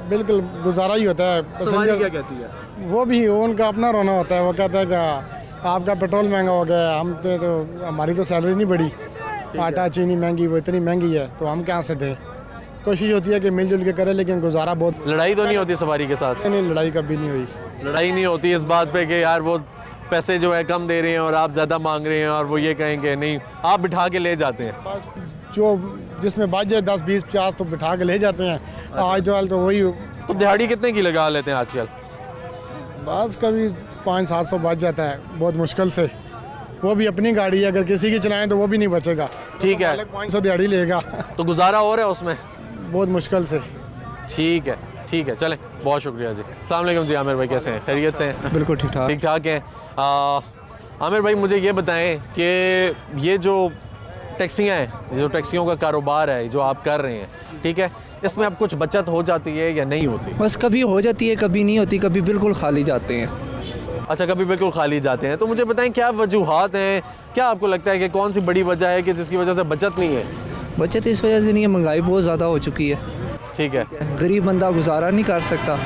बिल्कुल गुजारा ही होता है। पैसेंजर क्या कहती है? वो भी उनका अपना रोना होता है, वो कहता है कि आपका पेट्रोल महंगा हो गया, हम तो हमारी तो सैलरी नहीं बढ़ी, आटा चीनी महंगी, वो इतनी महंगी है तो हम कहाँ से दें। कोशिश होती है कि मिलजुल के करें, लेकिन गुजारा बहुत। लड़ाई तो नहीं होती सवारी के साथ? नहीं, लड़ाई कभी नहीं हुई। लड़ाई नहीं होती इस बात पे कि यार वो पैसे जो है कम दे रहे हैं और आप ज़्यादा मांग रहे हैं, और वो ये कहेंगे नहीं, आप बिठा के ले जाते हैं? बस जो जिसमें बच जाए 10, 20, 50 तो बिठा के ले जाते हैं। आज तो वही। तो दिहाड़ी कितने की लगा लेते हैं आजकल? बस कभी 500-700 बच जाता है, बहुत मुश्किल से। वो भी अपनी गाड़ी है, अगर किसी की चलाएं तो वो भी नहीं बचेगा। ठीक है। 500 दिहाड़ी लेगा। तो गुजारा हो रहा है उसमें? बहुत मुश्किल से। ठीक है, ठीक है, चलें, बहुत शुक्रिया जी। अस्सलाम वालेकुम जी। आमिर भाई कैसे हैं? खैरियत से हैं? बिल्कुल ठीक ठाक। ठीक ठाक हैं। आमिर भाई मुझे ये बताएं कि ये जो टैक्सियाँ हैं, जो टैक्सियों का कारोबार है जो आप कर रहे हैं, ठीक है, इसमें अब कुछ बचत हो जाती है या नहीं होती? बस कभी हो जाती है, कभी नहीं होती, कभी बिल्कुल खाली जाते हैं। अच्छा, कभी बिल्कुल खाली जाते हैं। तो मुझे बताएं क्या वजूहात हैं, क्या आपको लगता है कि कौन सी बड़ी वजह है कि जिसकी वजह से बचत नहीं है? बचत इस वजह से नहीं है, महंगाई बहुत ज़्यादा हो चुकी है। ठीक है। गरीब बंदा गुजारा नहीं कर सकता।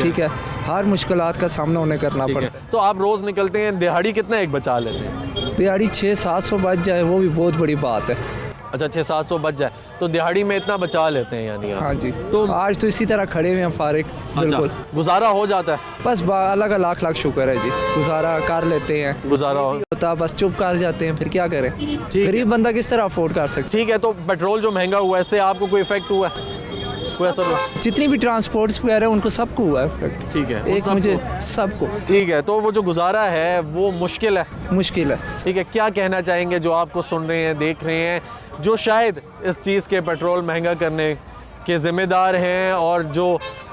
ठीक है, हर मुश्किलात का सामना उन्हें करना पड़ता है। तो आप रोज़ निकलते हैं, दिहाड़ी कितना एक बचा लेते हैं? दिहाड़ी 600-700 बच जाए वो भी बहुत बड़ी बात है। अच्छा, 600-700 बच जाए तो दिहाड़ी में इतना बचा लेते हैं यानी आप? हाँ जी। तो आज तो इसी तरह खड़े हुए हैं फारिग। बिल्कुल गुजारा हो जाता है? बस अल्लाह का लाख लाख शुक्र है जी, गुजारा कर लेते हैं। गुजारा होता बस चुप कर जाते हैं, फिर क्या करें, गरीब बंदा किस तरह अफोर्ड कर सकते। ठीक है, तो पेट्रोल जो महंगा हुआ है इससे आपको कोई इफेक्ट हुआ है? कोई असर हुआ? जितनी भी ट्रांसपोर्ट्स वगैरह उनको सबको हुआ है इफेक्ट। ठीक है, उन एक सबको? मुझे सबको ठीक है, तो वो जो गुजारा है वो मुश्किल है। मुश्किल है। ठीक है, क्या कहना चाहेंगे जो आपको सुन रहे हैं, देख रहे हैं, जो शायद इस चीज़ के पेट्रोल महंगा करने के ज़िम्मेदार हैं और जो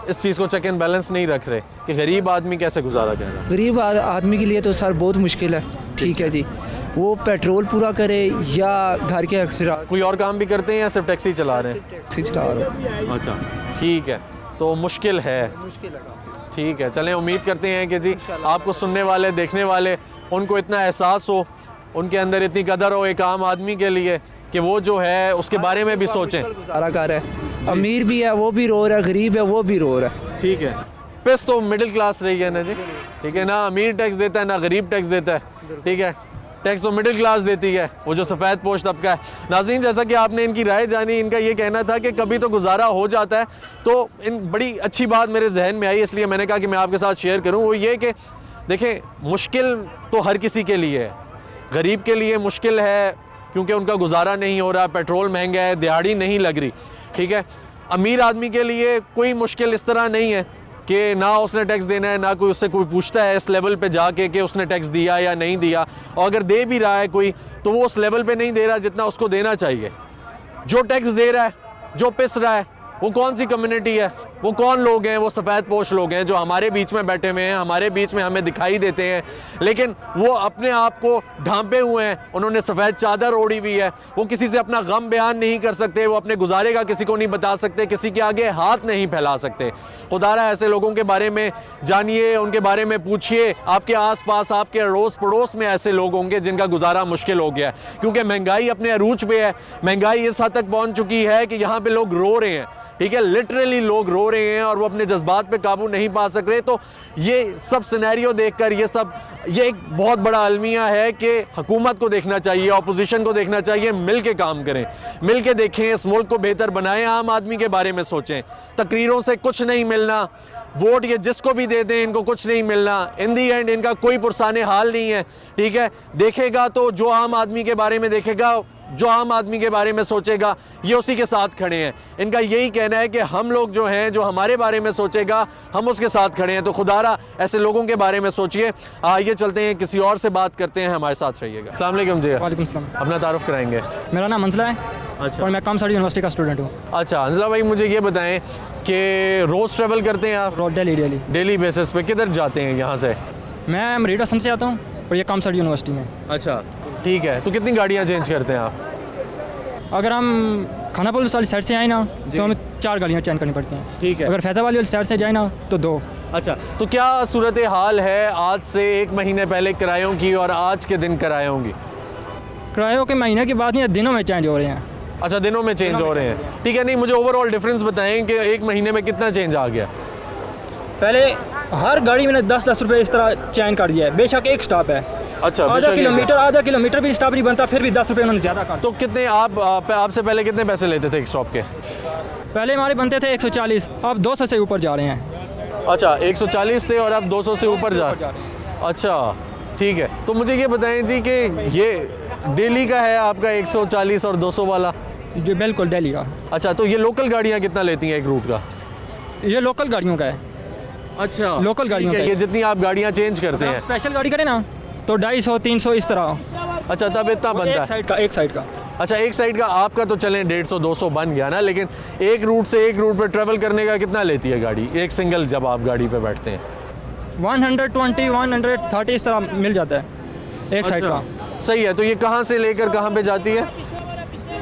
इस चीज़ को चेक एंड बैलेंस नहीं रख रहे कि गरीब आदमी कैसे गुजारा कर रहा है? गरीब आदमी के लिए तो सर बहुत मुश्किल है। ठीक है जी, वो पेट्रोल पूरा करे या घर के अखराज कोई और काम भी करते हैं या सिर्फ टैक्सी चला रहे हैं? टैक्सी चला रहा हूँ। अच्छा, ठीक है, तो मुश्किल है। मुश्किल है काफ़ी। ठीक है, चलें, उम्मीद करते हैं कि जी आपको सुनने वाले, देखने वाले, उनको इतना एहसास हो, उनके अंदर इतनी कदर हो एक आम आदमी के लिए कि वो जो है उसके बारे में भी सोचें। गुजारा कर रहा है, अमीर भी है वो भी रो रहा है, गरीब है वो भी रो रहा है। ठीक है, पिस तो मिडिल क्लास रही है ना जी। ठीक है ना, अमीर टैक्स देता है ना गरीब टैक्स देता है। ठीक है, टैक्स तो मिडिल क्लास देती है, वो जो सफ़ेद पोश तबका है। नाज़रीन, जैसा कि आपने इनकी राय जानी, इनका ये कहना था कि कभी तो गुजारा हो जाता है, तो इन बड़ी अच्छी बात मेरे जहन में आई, इसलिए मैंने कहा कि मैं आपके साथ शेयर करूं। वो ये कि देखें, मुश्किल तो हर किसी के लिए है। गरीब के लिए मुश्किल है क्योंकि उनका गुजारा नहीं हो रहा, पेट्रोल महंगा है, दिहाड़ी नहीं लग रही। ठीक है, अमीर आदमी के लिए कोई मुश्किल इस तरह नहीं है कि ना उसने टैक्स देना है, ना कोई उससे कोई पूछता है इस लेवल पे जाके कि उसने टैक्स दिया या नहीं दिया, और अगर दे भी रहा है कोई तो वो उस लेवल पे नहीं दे रहा जितना उसको देना चाहिए। जो टैक्स दे रहा है, जो पिस रहा है, वो कौन सी कम्युनिटी है, वो कौन लोग हैं? वो सफ़ेद पोश लोग हैं जो हमारे बीच में बैठे हुए हैं, हमारे बीच में हमें दिखाई देते हैं, लेकिन वो अपने आप को ढांपे हुए हैं, उन्होंने सफ़ेद चादर ओढ़ी हुई है, वो किसी से अपना गम बयान नहीं कर सकते, वो अपने गुजारे का किसी को नहीं बता सकते, किसी के आगे हाथ नहीं फैला सकते। खुदारा ऐसे लोगों के बारे में जानिए, उनके बारे में पूछिए। आपके आस पास, आपके अड़ोस पड़ोस में ऐसे लोग होंगे जिनका गुजारा मुश्किल हो गया है, क्योंकि महंगाई अपने अरूज पे है। महंगाई इस हद तक पहुँच चुकी है कि यहाँ पर लोग रो रहे हैं। ठीक है, लिटरली लोग रो रहे हैं और वो अपने जज्बात पे काबू नहीं पा सक रहे। तो ये सब सिनेरियो देखकर ये एक बहुत बड़ा अलमिया है कि हुकूमत को देखना चाहिए, अपोजिशन को देखना चाहिए, मिल के काम करें, मिल के देखें, इस मुल्क को बेहतर बनाएं, आम आदमी के बारे में सोचें। तकरीरों से कुछ नहीं मिलना, वोट ये जिसको भी दे दें इनको कुछ नहीं मिलना, इन दी एंड इनका कोई पुरसाने हाल नहीं है। ठीक है, देखेगा तो जो आम आदमी के बारे में देखेगा, जो आम आदमी के बारे में सोचेगा, ये उसी के साथ खड़े हैं। इनका यही कहना है कि हम लोग जो हैं, जो हमारे बारे में सोचेगा, हम उसके साथ खड़े हैं। तो खुदारा ऐसे लोगों के बारे में सोचिए। आइए चलते हैं, किसी और से बात करते हैं, हमारे साथ रहिएगा। अस्सलाम वालेकुम जी। वालेकुम सलाम। अपना तारुफ कराएंगे? मेरा नाम मंजला है। अच्छा, और मैं कामसाड़ी यूनिवर्सिटी का स्टूडेंट हूँ। अच्छा अंजला भाई, मुझे ये बताएं कि रोज़ ट्रैवल करते हैं आप? डेली डेली बेसिस पे किधर जाते हैं यहाँ से? मैं मरीडा सन से आता हूँ और ये कामसाड़ी यूनिवर्सिटी में। अच्छा, ठीक है, तो कितनी गाड़ियाँ चेंज करते हैं आप? अगर हम खानापुर वाली साइड से आए ना तो हमें 4 गाड़ियाँ चेंज करनी पड़ती हैं। ठीक है। अगर फैज़ाबाद वाली साइड से जाए ना तो 2। अच्छा, तो क्या सूरत हाल है आज से 1 महीने पहले किरायों की और आज के दिन किरायों की? किरायों के महीने की बात नहीं है, दिनों में चेंज हो रहे हैं। अच्छा, दिनों में चेंज हो रहे हैं। ठीक है, नहीं मुझे ओवरऑल डिफरेंस बताएं कि 1 महीने में कितना चेंज आ गया? पहले हर गाड़ी में 10-10 रुपये इस तरह चेंज कर दिया है, बेशक एक स्टॉप है। अच्छा, आधा किलोमीटर भी स्टॉप नहीं बनता, फिर भी 10 रुपये उन्होंने ज़्यादा कर। तो कितने आपसे पहले कितने पैसे लेते थे एक स्टॉप के? पहले हमारे बनते थे 140, अब 200 से ऊपर जा रहे हैं। अच्छा, 140 थे और अब 200 से ऊपर जा रहे हैं। अच्छा, ठीक है, तो मुझे ये बताएं जी कि ये डेली का है आपका 140 और 200 वाला? जी बिल्कुल, दिल्ली का। अच्छा, तो ये लोकल गाड़ियाँ कितना लेती हैं एक रूट का? ये लोकल गाड़ियों का है। अच्छा, लोकल गाड़ियों का ये जितनी आप गाड़ियाँ चेंज करते हैं। स्पेशल गाड़ी करें ना तो 250-300 इस तरह। अच्छा, तब इतना बनता है? एक साइड का। अच्छा, एक साइड का आपका तो चलें 150-200 बन गया ना, लेकिन एक रूट से एक रूट पर ट्रेवल करने का कितना लेती है गाड़ी, एक सिंगल जब आप गाड़ी पे बैठते हैं? 120-130 इस तरह मिल जाता है एक साइड का। सही है, तो ये कहाँ से लेकर कहाँ पे जाती है?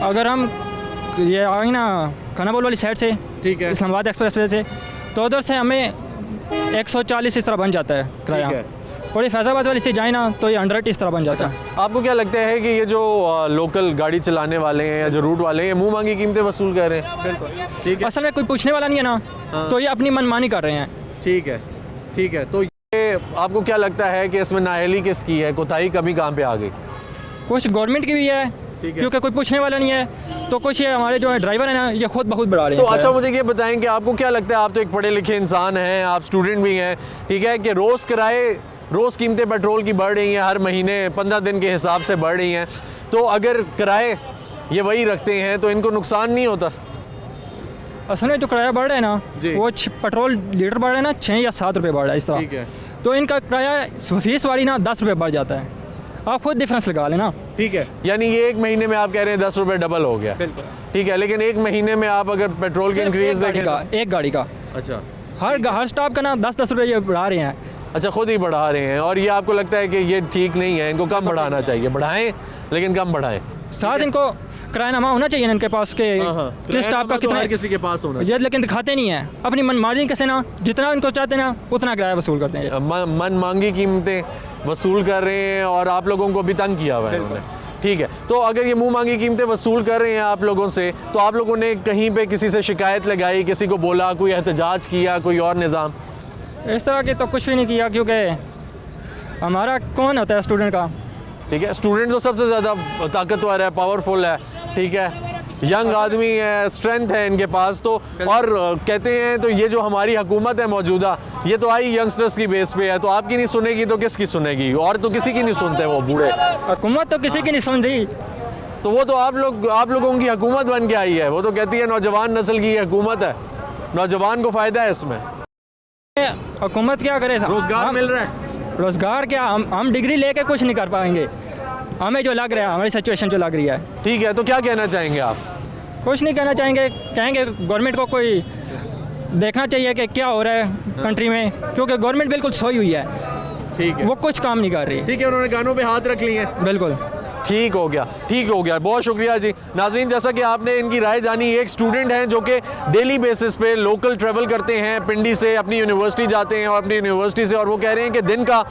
अगर हम ये आए ना खानापुर वाली साइड से, ठीक है, इस्लामाबाद एक्सप्रेसवे से, तो उधर से हमें 140 इस तरह बन जाता है किराया। और ये फैज़ाबाद वाली से जाए ना तो ये 100 इस तरह बन जाता है। आपको क्या लगता है कि ये जो लोकल गाड़ी चलाने वाले हैं या जो रूट वाले हैं, ये मुंह मांगी कीमतें वसूल कर रहे हैं? बिल्कुल, ठीक है। असल में कोई पूछने वाला नहीं है ना, तो ये अपनी मनमानी कर रहे हैं। ठीक है, ठीक है, तो ये आपको क्या लगता है कि इसमें नाअहली किसकी है, कोताही कमी कहाँ पे आ गई? कुछ गवर्नमेंट की भी है, क्योंकि कोई पूछने वाला नहीं है, तो कुछ ये हमारे जो ड्राइवर है ना, ये खुद बहुत बढ़ा रहे हैं। तो अच्छा, मुझे ये बताएं कि आपको क्या लगता है, आप तो एक पढ़े लिखे इंसान हैं, आप स्टूडेंट भी हैं, ठीक है, कि रोज़ कीमतें पेट्रोल की बढ़ रही हैं, हर महीने 15 दिन के हिसाब से बढ़ रही हैं, तो अगर किराए ये वही रखते हैं तो इनको नुकसान नहीं होता? असल में जो किराया बढ़ रहा है ना, जी। वो पेट्रोल लीटर बढ़ रहा है ना 6 या 7 रुपये बढ़ रहा है इस ठीक तरह। है। तो इनका किराया फीस वाली ना 10 रुपये बढ़ जाता है। आप खुद डिफरेंस लगा लेना। ठीक है, यानी ये एक महीने में आप कह रहे हैं 10 रुपए डबल हो गया। बिल्कुल। ठीक है, लेकिन एक महीने में आप अगर पेट्रोल की इंक्रीज देखें एक गाड़ी का अच्छा हर स्टॉप का ना 10-10 रुपये ये बढ़ा रहे हैं। अच्छा, खुद ही बढ़ा रहे हैं, और ये आपको लगता है कि ये ठीक नहीं है, इनको कम बढ़ाना चाहिए? बढ़ाएं लेकिन कम बढ़ाएं। साथ इनको किरायानामा होना चाहिए ना इनके पास के किस स्टॉप का कितना, किसी के पास होना ये लेकिन दिखाते नहीं है। अपनी मनमानी कैसे ना, जितना इनको चाहते हैं ना उतना किराया वसूल करते हैं। मन मांगी कीमतें वसूल कर रहे हैं और आप लोगों को भी तंग किया हुआ है उन्होंने। ठीक है, तो अगर ये मुंह मांगी कीमतें वसूल कर रहे हैं आप लोगों से, तो आप लोगों ने कहीं पे किसी से शिकायत लगाई, किसी को बोला, कोई एहतजाज किया, कोई और निज़ाम? इस तरह के तो कुछ भी नहीं किया, क्योंकि हमारा कौन होता है स्टूडेंट का। ठीक है, स्टूडेंट तो सबसे ज़्यादा ताकतवर है, पावरफुल है, ठीक है, यंग आदमी है, स्ट्रेंथ है इनके पास। तो और कहते हैं तो ये जो हमारी हुकूमत है मौजूदा, ये तो आई यंगस्टर्स की बेस पे है, तो आपकी नहीं सुनेगी तो किसकी सुनेगी? और तो किसी की नहीं सुनते वो बूढ़े। हुकूमत तो किसी की नहीं सुन रही। तो वो तो आप लोगों की हुकूमत बन के आई है। वो तो कहती है नौजवान नस्ल की हुकूमत है, नौजवान को फ़ायदा है इसमें। हुकूमत क्या करे? रोज़गार मिल रहा है? रोज़गार क्या, हम डिग्री लेके कुछ नहीं कर पाएंगे। हमें जो लग रहा है, हमारी सिचुएशन जो लग रही है। ठीक है, तो क्या कहना चाहेंगे आप? कुछ नहीं कहना चाहेंगे, कहेंगे गवर्नमेंट को कोई देखना चाहिए कि क्या हो रहा है कंट्री में, क्योंकि गवर्नमेंट बिल्कुल सोई हुई है। ठीक है, वो कुछ काम नहीं कर रही। ठीक है, उन्होंने कानों पे हाथ रख लिए। बिल्कुल ठीक हो गया, ठीक हो गया, बहुत शुक्रिया जी। नाज़रीन, जैसा कि आपने इनकी राय जानी, एक स्टूडेंट हैं जो कि डेली बेसिस पे लोकल ट्रैवल करते हैं, पिंडी से अपनी यूनिवर्सिटी जाते हैं और अपनी यूनिवर्सिटी से, और वो कह रहे हैं कि दिन का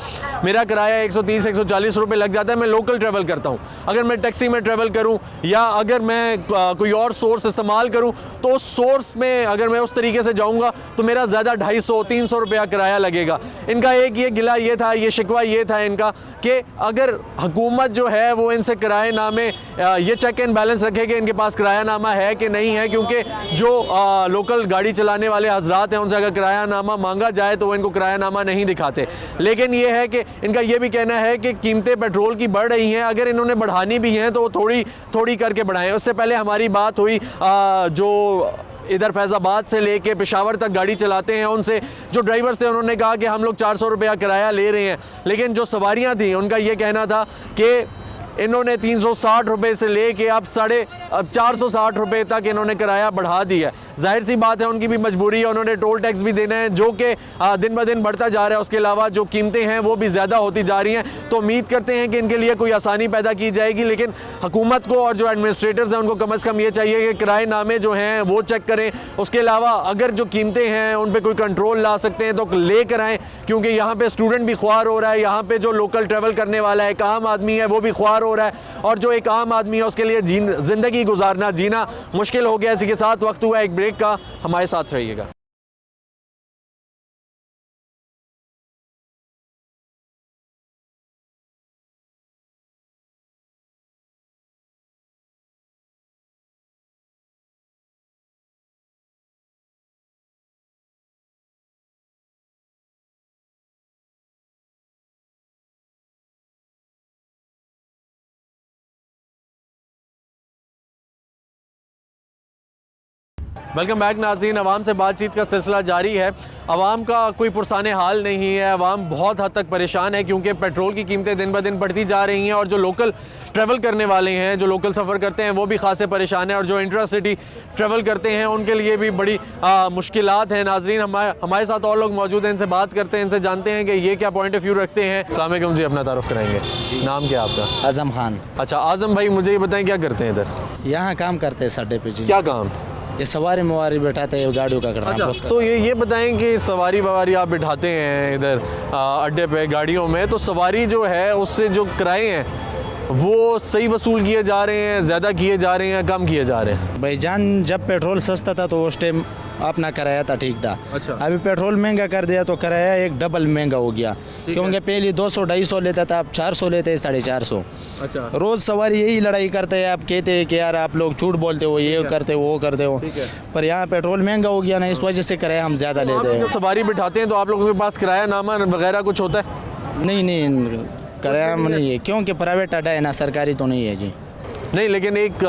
मेरा किराया 130-140 रुपये लग जाता है। मैं लोकल ट्रैवल करता हूँ, अगर मैं टैक्सी में ट्रैवल करूँ या अगर मैं कोई और सोर्स इस्तेमाल करूँ, तो उस सोर्स में अगर मैं उस तरीके से जाऊँगा तो मेरा ज़्यादा 250-300 रुपया किराया लगेगा। इनका एक ये गिला ये था, ये शिकवा ये था इनका कि अगर हुकूमत जो है वो इनसे किराएनामे ये चेक एंड बैलेंस रखे कि इनके पास किरायानामा है कि नहीं है, क्योंकि जो लोकल गाड़ी चलाने वाले हजरात हैं उनसे अगर किरायानामा मांगा जाए तो वो इनको किरायानामा नहीं दिखाते। लेकिन ये है कि इनका ये भी कहना है कि कीमतें पेट्रोल की बढ़ रही हैं, अगर इन्होंने बढ़ानी भी हैं तो वो थोड़ी थोड़ी करके बढ़ाएं। उससे पहले हमारी बात हुई जो इधर फैज़ाबाद से लेके पेशावर तक गाड़ी चलाते हैं उनसे, जो ड्राइवर्स थे उन्होंने कहा कि हम लोग 400 रुपया किराया ले रहे हैं, लेकिन जो सवारियां थी उनका ये कहना था कि इन्होंने 360 रुपये से लेके अब 460 रुपये तक इन्होंने किराया बढ़ा दिया है। जाहिर सी बात है उनकी भी मजबूरी है, उन्होंने टोल टैक्स भी देना है जो कि दिन ब दिन बढ़ता जा रहा है। उसके अलावा जो कीमतें हैं वो भी ज़्यादा होती जा रही हैं। तो उम्मीद करते हैं कि इनके लिए कोई आसानी पैदा की जाएगी, लेकिन हुकूमत को और जो एडमिनिस्ट्रेटर्स हैं उनको कम अज़ कम ये चाहिए कि किराएनामे जो हैं वो चेक करें। उसके अलावा अगर जो कीमतें हैं उन पर कोई कंट्रोल ला सकते हैं तो लेकर आएँ, क्योंकि यहाँ पर स्टूडेंट भी ख्वार हो रहा है, यहाँ पर जो लोकल ट्रैवल करने वाला है एक आम आदमी है वो भी ख्वार हो रहा है, और जो एक आम आदमी है उसके लिए ज़िंदगी गुजारना जीना मुश्किल हो गया। इसी के साथ वक्त हुआ एक ब्रेक का, हमारे साथ रहिएगा। वेलकम बैक नाज़रीन, अवाम से बातचीत का सिलसिला जारी है। अवाम का कोई पुरसाने हाल नहीं है, अवाम बहुत हद तक परेशान है क्योंकि पेट्रोल की कीमतें दिन ब दिन बढ़ती जा रही हैं, और जो लोकल ट्रैवल करने वाले हैं, जो लोकल सफ़र करते हैं वो भी खासे परेशान हैं, और जो इंट्रा सिटी ट्रैवल करते हैं उनके लिए भी बड़ी मुश्किलात हैं। नाज़रीन, हमारे साथ और लोग मौजूद हैं, इनसे बात करते हैं, इनसे जानते हैं कि ये क्या पॉइंट ऑफ व्यू रखते हैं। अस्सलाम वालेकुम जी, अपना तारुफ कराएंगे? नाम क्या आपका? आज़म खान। अच्छा आज़म भाई, मुझे ये बताएं क्या करते हैं इधर? यहाँ काम करते हैं सड्डे पे जी। क्या काम? ये सवारी मवारी बैठाते हैं, गाड़ियों का करना। अच्छा, तो ये बताएं कि सवारी ववारी आप बिठाते हैं इधर अड्डे पे गाड़ियों में, तो सवारी जो है उससे जो किराए हैं वो सही वसूल किए जा रहे हैं, ज़्यादा किए जा रहे हैं, कम किए जा रहे हैं? भाईजान, जब पेट्रोल सस्ता था तो उस टाइम अपना किराया था ठीक था। अच्छा। अभी पेट्रोल महंगा कर दिया तो किराया एक डबल महंगा हो गया, क्योंकि पहले 200-250 लेता था, अब 400 लेते हैं, 450। अच्छा। रोज़ सवारी यही लड़ाई करते हैं, आप कहते हैं कि यार आप लोग झूठ बोलते हो, ये करते हो वो करते हो, पर यहाँ पेट्रोल महंगा हो गया ना, इस वजह से किराया हम ज़्यादा लेते हैं। सवारी बिठाते हैं तो आप लोगों के पास किराया नामा वगैरह कुछ होता है? नहीं, किराया नहीं है, क्योंकि प्राइवेट अड्डा है ना, सरकारी तो नहीं है जी। नहीं, लेकिन एक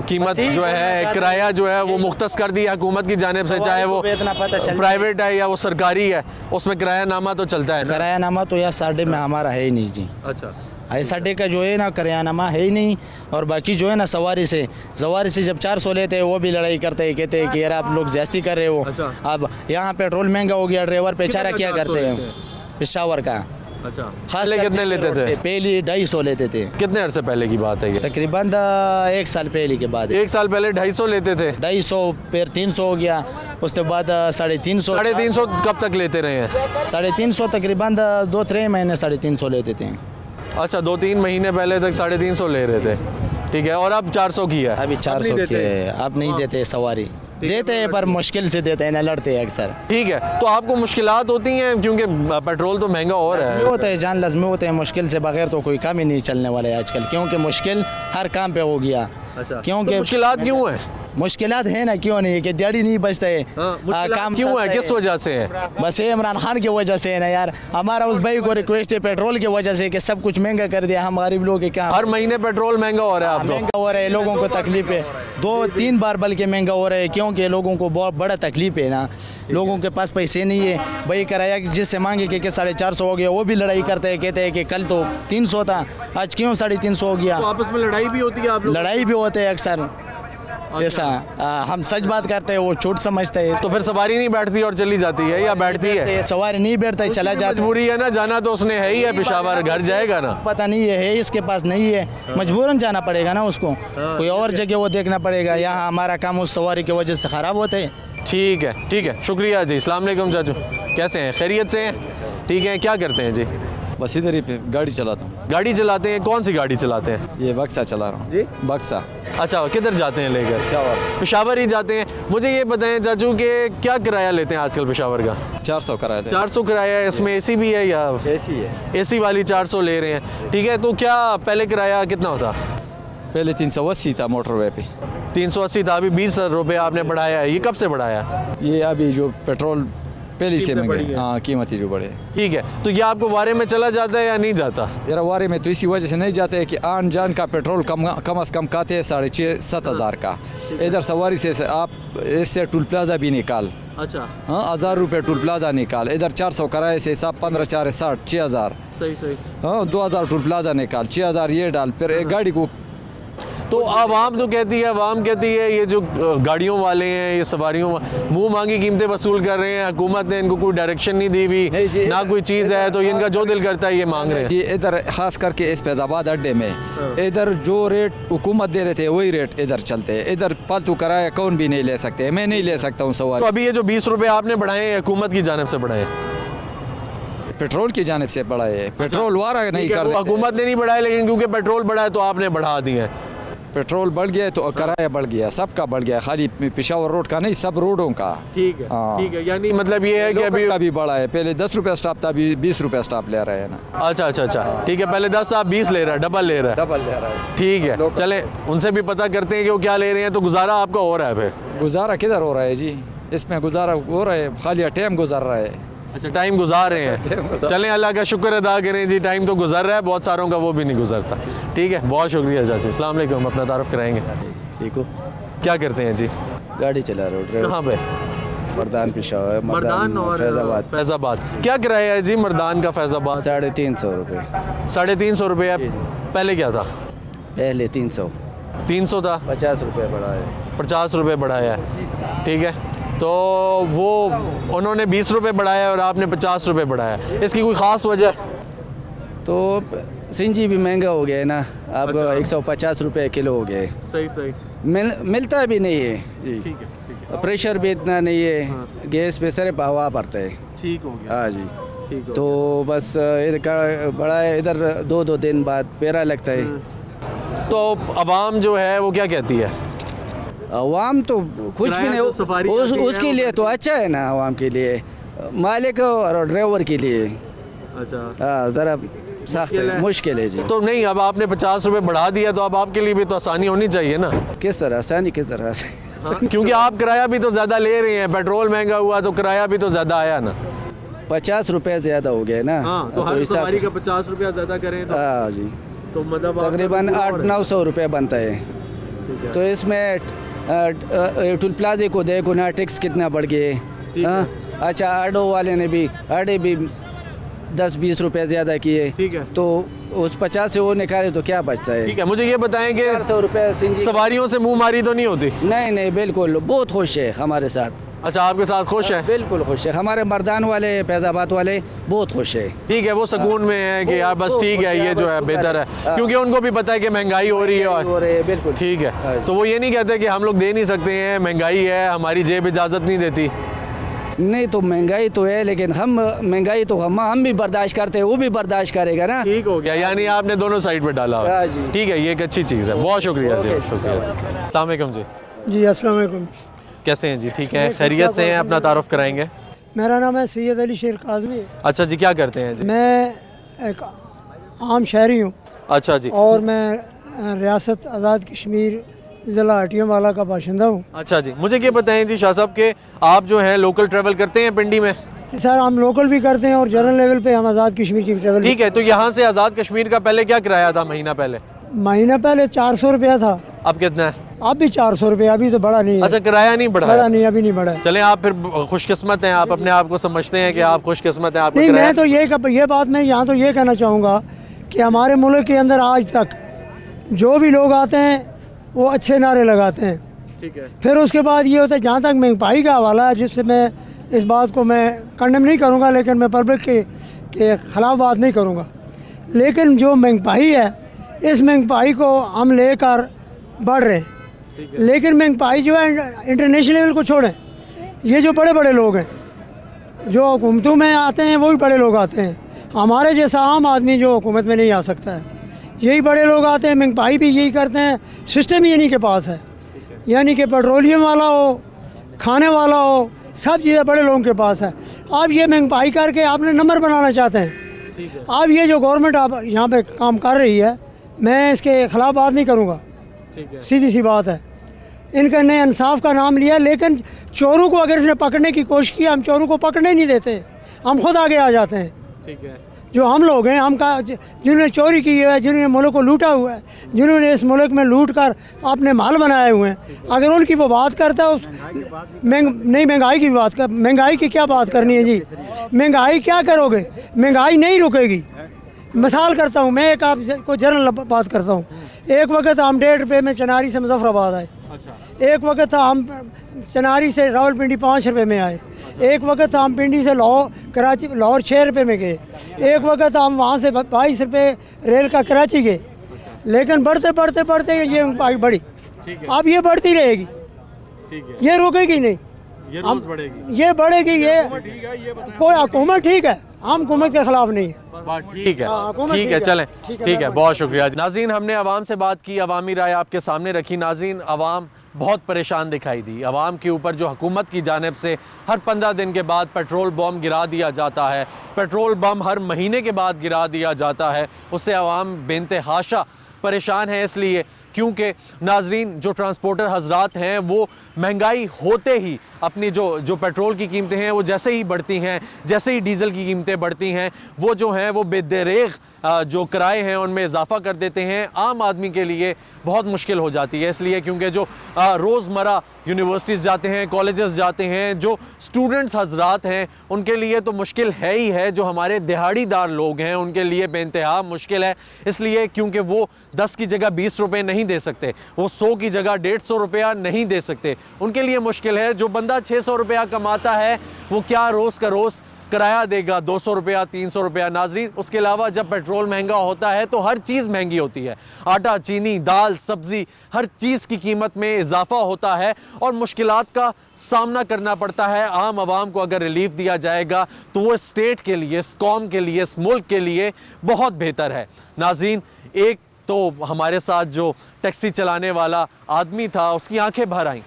कीमत जो है, किराया जो है वो मुख्तस कर दिया हुकूमत की जानिब से, चाहे वो प्राइवेट है या वो सरकारी है, उसमें किराया नामा तो चलता है। किराया नामा तो यार साढ़े में हमारा है ही नहीं जी। अच्छा, साढ़े का जो है ना किरायानामा है ही नहीं। और बाकी जो है ना सवारी से जब 400 लेते हैं वो भी लड़ाई करते हैं, कहते हैं कि यार आप लोग ज्यादती कर रहे हो। अच्छा। अब यहाँ पेट्रोल महंगा हो गया, ड्राइवर बेचारा क्या 400 करते हैं लेते हैं? पेशावर का। अच्छा, खास पहले कर कितने लेते थे? पहले 250 लेते थे। कितने अरसे पहले की बात है ये? तकरीबन 1 साल पहले के बाद 1 साल पहले 250 लेते थे। 250 फिर 300 हो गया, उसके बाद 350। 350 कब तक लेते रहे हैं? 350 तकरीबन 2-3 महीने 350 लेते थे। अच्छा, 2-3 महीने पहले तक 350 ले रहे थे, ठीक है। और अब 400 की है। अभी 400 के अब नहीं देते सवारी, देते हैं पर मुश्किल से देते हैं ना, लड़ते हैं अक्सर। ठीक है, तो आपको मुश्किलात होती हैं क्योंकि पेट्रोल तो महंगा हो रहा है। होते हैं जान, लाजमी होते हैं। मुश्किल से बगैर तो कोई काम ही नहीं चलने वाला है आजकल, क्योंकि मुश्किल हर काम पे हो गया। अच्छा, क्योंकि तो मुश्किलात क्यों है? मुश्किलात है ना, क्यों नहीं है कि दिहाड़ी नहीं बचता है। काम क्यों है, किस वजह से है? बस ये इमरान खान की वजह से है ना यार। हमारा उस भाई को रिक्वेस्ट है पेट्रोल की वजह से कि सब कुछ महंगा कर दिया, हम गरीब लोग क्या। हर महीने पेट्रोल महंगा हो रहा है। आप महंगा हो रहा है, लोगों को तकलीफ है, 2-3 बार बल्कि महंगा हो रहा है, क्योंकि लोगों को बहुत बड़ा तकलीफ है ना। लोगों के पास पैसे नहीं है, भाई किराया जिससे मांगे कि 450 हो गया, वो भी लड़ाई करते हैं, कहते हैं कि कल तो 300 था, आज क्यों 350 हो गया। तो आपस में लड़ाई भी होती है आप लोग? लड़ाई भी होते हैं अक्सर। जैसा हम सच बात करते हैं वो झूठ समझते हैं। तो फिर सवारी नहीं बैठती और चली जाती है या बैठती है? सवारी नहीं बैठता है, चला जाता। मजबूरी है ना, जाना तो उसने है ही है, पेशावर घर जाएगा ना। पता नहीं है इसके पास नहीं है, मजबूरन जाना पड़ेगा ना उसको, कोई और जगह वो देखना पड़ेगा। यहाँ हमारा काम उस सवारी की वजह से ख़राब होते हैं। ठीक है, ठीक है, शुक्रिया जी। अस्सलाम वालेकुम चाचू, कैसे हैं? खैरियत से हैं? ठीक है, क्या करते हैं जी? बस इधर ही पे गाड़ी चलाता हूँ। गाड़ी चलाते हैं? कौन सी गाड़ी चलाते हैं? ये बक्सा चला रहा हूँ जी। बक्सा। अच्छा, किधर जाते हैं लेकर? पेशावर ही जाते हैं। मुझे ये बताएं चाचू कि क्या किराया लेते हैं आजकल पेशावर का? 400 किराया। 400 किराया है, इसमें एसी भी है या? एसी है। एसी वाली 400 ले रहे हैं, ठीक है। तो क्या पहले किराया कितना होता? पहले 380 था मोटरवे पे। 380 था, अभी 20 रुपये आपने बढ़ाया है। ये कब से बढ़ाया? ये अभी जो पेट्रोल पहले से महंगे, हाँ कीमत ही जो बढ़े। ठीक है, तो ये आपको वारे में चला जाता है या नहीं जाता? यार वारे में तो इसी वजह से नहीं जाते हैं कि आन जान का पेट्रोल कम से कम खाते हैं 6,500-7 हज़ार का। इधर सवारी से आप इससे टूल प्लाजा भी निकाल। अच्छा, हाँ 1000 रुपये टूल प्लाजा निकाल। इधर 400 किराए से हिसाब 15-4-60 6,000। सही सही। हाँ 2000 टूल प्लाजा निकाल, 6,000 ये डाल, फिर एक गाड़ी को। तो आवाम तो कहती है, आवाम कहती है ये जो गाड़ियों वाले हैं, ये सवारियों मुंह मांगी कीमतें वसूल कर रहे हैं, हुकूमत ने इनको कोई डायरेक्शन नहीं दी हुई, ना कोई चीज़ है, तो इनका जो दिल करता है ये मांग रहे हैं जी। इधर खास करके इस फैज़ाबाद अड्डे में इधर जो रेट हुकूमत दे रहे थे वही रेट इधर चलते हैं। इधर फालतू किराया कौन भी नहीं ले सकते, मैं नहीं ले सकता हूँ सवारी। तो अभी ये जो 20 रुपये आपने बढ़ाए हैं, हुकूमत की जानिब से बढ़ाए? पेट्रोल की जानिब से बढ़ाए, पेट्रोल वारा नहीं कर। हुकूमत ने नहीं बढ़ाए, लेकिन क्योंकि पेट्रोल बढ़ा है तो आपने बढ़ा दिए। पेट्रोल बढ़ गया है तो किराया बढ़ गया, सबका बढ़ गया, खाली पेशावर रोड का नहीं, सब रोडों का। ठीक है, ठीक है। यानी मतलब ये है कि अभी का भी बढ़ा है, पहले 10 रुपये स्टॉप था, अभी 20 रुपये स्टॉप ले रहे हैं ना। अच्छा अच्छा अच्छा, ठीक है। पहले 10 था, आप 20 ले रहा है, डबल ले रहा है। डबल ले रहा है, ठीक है। चले उनसे भी पता करते हैं कि वो क्या ले रहे हैं। तो गुजारा आपका हो रहा है? फिर गुजारा किधर हो रहा है जी, इसमें गुजारा हो रहा है, खाली टाइम गुजार रहा है। अच्छा, टाइम गुजार रहे हैं। चलें, अल्लाह का शुक्र अदा करें जी, टाइम तो गुजर रहा है, बहुत सारों का वो भी नहीं गुजरता। ठीक है, बहुत शुक्रिया चाची। अस्सलाम वालेकुम, अपना तारुफ कराएंगे? ठीक हो। क्या करते हैं जी? गाड़ी चला रहे हो। कहाँ पे? मर्दान पेशावर, मर्दान और फैज़ाबाद। फैज़ाबाद। क्या किराया है जी मर्दान का फैज़ाबाद? 350 रुपये। 350 रुपये। पहले क्या था? पहले 300 था। 50 रुपये बढ़ाया। 50 रुपये बढ़ाया है, ठीक है। तो वो उन्होंने 20 रुपये बढ़ाया और आपने 50 रुपये बढ़ाया, इसकी कोई ख़ास वजह? तो सिंजी भी महंगा हो गया है ना, अब 150 रुपये किलो हो गए। सही सही। मिलता भी नहीं है जी। ठीक है, ठीक है। प्रेशर भी इतना नहीं है। हाँ। गैस पे सिर्फ हवा पड़ता है। ठीक हो गया। हाँ जी, ठीक हो तो गया। बस इधर बड़ा है, इधर 2-2 दिन बाद पेरा लगता है। तो अवाम जो है वो क्या कहती है? अवाम तो कुछ भी नहीं, उसके लिए तो अच्छा है ना, अवाम के लिए, मालिक और ड्राइवर के लिए। अच्छा, ज़रा सख्त है, मुश्किल है जी। तो नहीं, अब आपने 50 रुपये बढ़ा दिया तो अब आपके लिए भी तो आसानी होनी चाहिए ना। किस तरह आसानी, किस तरह से? क्योंकि आप किराया भी तो ज़्यादा ले रहे हैं, पेट्रोल महंगा हुआ तो किराया भी तो ज़्यादा आया ना। 50 रुपये ज़्यादा हो गया ना। तो हर सवारी का 50 रुपया ज़्यादा करें तो? हाँ जी, तो मतलब तकरीबन 800-900 रुपये बनता है। तो इसमें टोल प्लाजे को देखो ना, टैक्स कितना बढ़ गए। हाँ, अच्छा आडो वाले ने भी आडे भी 10-20 रुपए ज़्यादा किए। ठीक है। तो उस 50 से वो निकाले तो क्या बचता है। ठीक है, मुझे ये बताएं कि 400 रुपये सवारियों से मुंह मारी तो नहीं होती? नहीं नहीं, बिल्कुल बहुत खुश है हमारे साथ। अच्छा, आपके साथ खुश है? बिल्कुल खुश है, हमारे मर्दान वाले फैज़ाबाद वाले बहुत खुश है। ठीक है, वो सुकून में है कि यार बस ठीक है, ये जो है बेहतर है, क्योंकि उनको भी पता है कि महंगाई हो रही है। और बिल्कुल ठीक है, तो वो ये नहीं कहते कि हम लोग दे नहीं सकते हैं, महंगाई है, हमारी जेब इजाज़त नहीं देती। नहीं तो महंगाई तो है, लेकिन हम महंगाई तो हम भी बर्दाश्त करते हैं, वो भी बर्दाश्त करेगा ना। ठीक हो गया, यानी आपने दोनों साइड पे डाला। हाँ जी। ठीक है, ये एक अच्छी चीज़ है, बहुत शुक्रिया जी, शुक्रिया जी। अस्सलाम वालेकुम जी। जी अस्सलाम वालेकुम। कैसे हैं जी? ठीक है, खैरियत से हैं? अपना तारुफ कराएंगे। मेरा नाम है सैयद अली शेर काज़मी। अच्छा जी, क्या करते हैं जी? मैं एक आम शहरी हूँ। अच्छा जी। और मैं रियासत आज़ाद कश्मीर ज़िला हटियों वाला का बाशिंदा हूँ। अच्छा जी, मुझे ये बताएं जी शाह साहब के आप जो हैं लोकल ट्रैवल करते हैं पिंडी में? सर हम लोकल भी करते हैं और जनरल लेवल पे हम आज़ाद कश्मीर की ट्रैवल। ठीक है, तो यहाँ से आज़ाद कश्मीर का पहले क्या किराया था? महीना पहले 400 रुपया था। अब कितना है? अब भी 400 रुपया, अभी तो बड़ा नहीं है। अच्छा, किराया नहीं बढ़ा? बड़ा नहीं, अभी नहीं बढ़ा। चलें, आप फिर खुशकिस्मत हैं, आप अपने आप को समझते हैं कि आप खुशकिस्मत हैं। आप नहीं, मैं तो ये बात मैं यहाँ तो ये कहना चाहूँगा कि हमारे मुल्क के अंदर आज तक जो भी लोग आते हैं वो अच्छे नारे लगाते हैं। ठीक है। फिर उसके बाद ये होता है, जहाँ तक महंगाई का हवाला है, जिससे मैं इस बात को मैं कंडेम नहीं करूँगा, लेकिन मैं पब्लिक के ख़िलाफ़ बात नहीं करूँगा, लेकिन जो महंगाई है इस महंगाई को हम लेकर बढ़ रहे हैं। लेकिन महंगाई जो है इंटरनेशनल लेवल को छोड़ें, ये जो बड़े बड़े लोग हैं जो हुकूमतों में आते हैं वो भी बड़े लोग आते हैं, हमारे जैसा आम आदमी जो हुकूमत में नहीं आ सकता है, यही बड़े लोग आते हैं। महंगाई भी यही करते हैं, सिस्टम ही इन्हीं के पास है, यानी कि पेट्रोलियम वाला हो, खाने वाला हो, सब चीज़ें बड़े लोगों के पास है। आप ये महंगाई करके आपने नंबर बनाना चाहते हैं। आप ये जो गवर्नमेंट आप यहाँ पे काम कर रही है, मैं इसके ख़िलाफ़ बात नहीं करूँगा, सीधी सी बात है। इनका ने इंसाफ का नाम लिया, लेकिन चोरों को अगर इसने पकड़ने की कोशिश की, हम चोरों को पकड़ने नहीं देते, हम खुद आगे आ जाते हैं। ठीक है। जो हम लोग हैं, हम का जिन्होंने चोरी की है, जिन्होंने मुल्क को लूटा हुआ है, जिन्होंने इस मुल्क में लूट कर अपने माल बनाए हुए हैं, अगर उनकी वो बात करता है नहीं, महंगाई की बात कर, महंगाई की क्या बात करनी है जी? महंगाई क्या करोगे? महंगाई नहीं रुकेगी। मिसाल करता हूँ मैं, एक आपको जनरल बात करता हूँ। एक वक्त हम 1.5 रुपये में चनारी से मुजफ्फराबाद आए। एक वक्त हम चनारी से रावलपिंडी 5 रुपये में आए। एक वक्त हम पिंडी से लाहौर 6 रुपये में गए। एक वक्त हम वहाँ से 22 रुपये रेल का कराची गए। लेकिन बढ़ते बढ़ते बढ़ते ये महंगाई बढ़ी। अब ये बढ़ती रहेगी, ये रुकेगी नहीं, ये बढ़ेगी। ये कोई हुकूमत ठीक है, हम हुकूमत के खिलाफ नहीं है। ठीक है, ठीक है, चलें, ठीक है, बहुत शुक्रिया। नाज़रीन, हमने आवाम से बात की, अवामी राय आपके सामने रखी। नाज़रीन, अवाम बहुत परेशान दिखाई दी। अवाम के ऊपर जो हुकूमत की जानिब से हर 15 दिन के बाद पेट्रोल बम गिरा दिया जाता है, पेट्रोल बम हर महीने के बाद गिरा दिया जाता है, उससे अवाम बेइंतहाशा परेशान है। इसलिए क्योंकि नाज़रीन, जो ट्रांसपोर्टर हजरात हैं वो महंगाई होते ही अपनी जो पेट्रोल की कीमतें हैं वो जैसे ही बढ़ती हैं, जैसे ही डीज़ल की कीमतें बढ़ती हैं, वो जो हैं वो बेदरेग जो किराए हैं उनमें इजाफ़ा कर देते हैं। आम आदमी के लिए बहुत मुश्किल हो जाती है, इसलिए क्योंकि जो रोज़मर्रा यूनिवर्सिटीज़ जाते हैं, कॉलेजेस जाते हैं, जो स्टूडेंट्स हजरात हैं, उनके लिए तो मुश्किल है ही है। जो हमारे दिहाड़ीदार लोग हैं उनके लिए बेइंतहा मुश्किल है, इसलिए क्योंकि वो 10 की जगह 20 रुपये नहीं दे सकते, वो 100 की जगह 150 रुपया नहीं दे सकते, उनके लिए मुश्किल है। जो बंदा 600 रुपया कमाता है वो क्या रोज़ का रोज़ किराया देगा? 200 रुपया, 300 रुपया। नाज़रीन, उसके अलावा जब पेट्रोल महंगा होता है तो हर चीज़ महंगी होती है। आटा, चीनी, दाल, सब्ज़ी, हर चीज़ की कीमत में इजाफा होता है और मुश्किलात का सामना करना पड़ता है। आम आवाम को अगर रिलीफ दिया जाएगा तो वो स्टेट के लिए, इस कौम के लिए, इस मुल्क के लिए बहुत बेहतर है। नाज़रीन, एक तो हमारे साथ जो टैक्सी चलाने वाला आदमी था, उसकी आंखें भर आईं।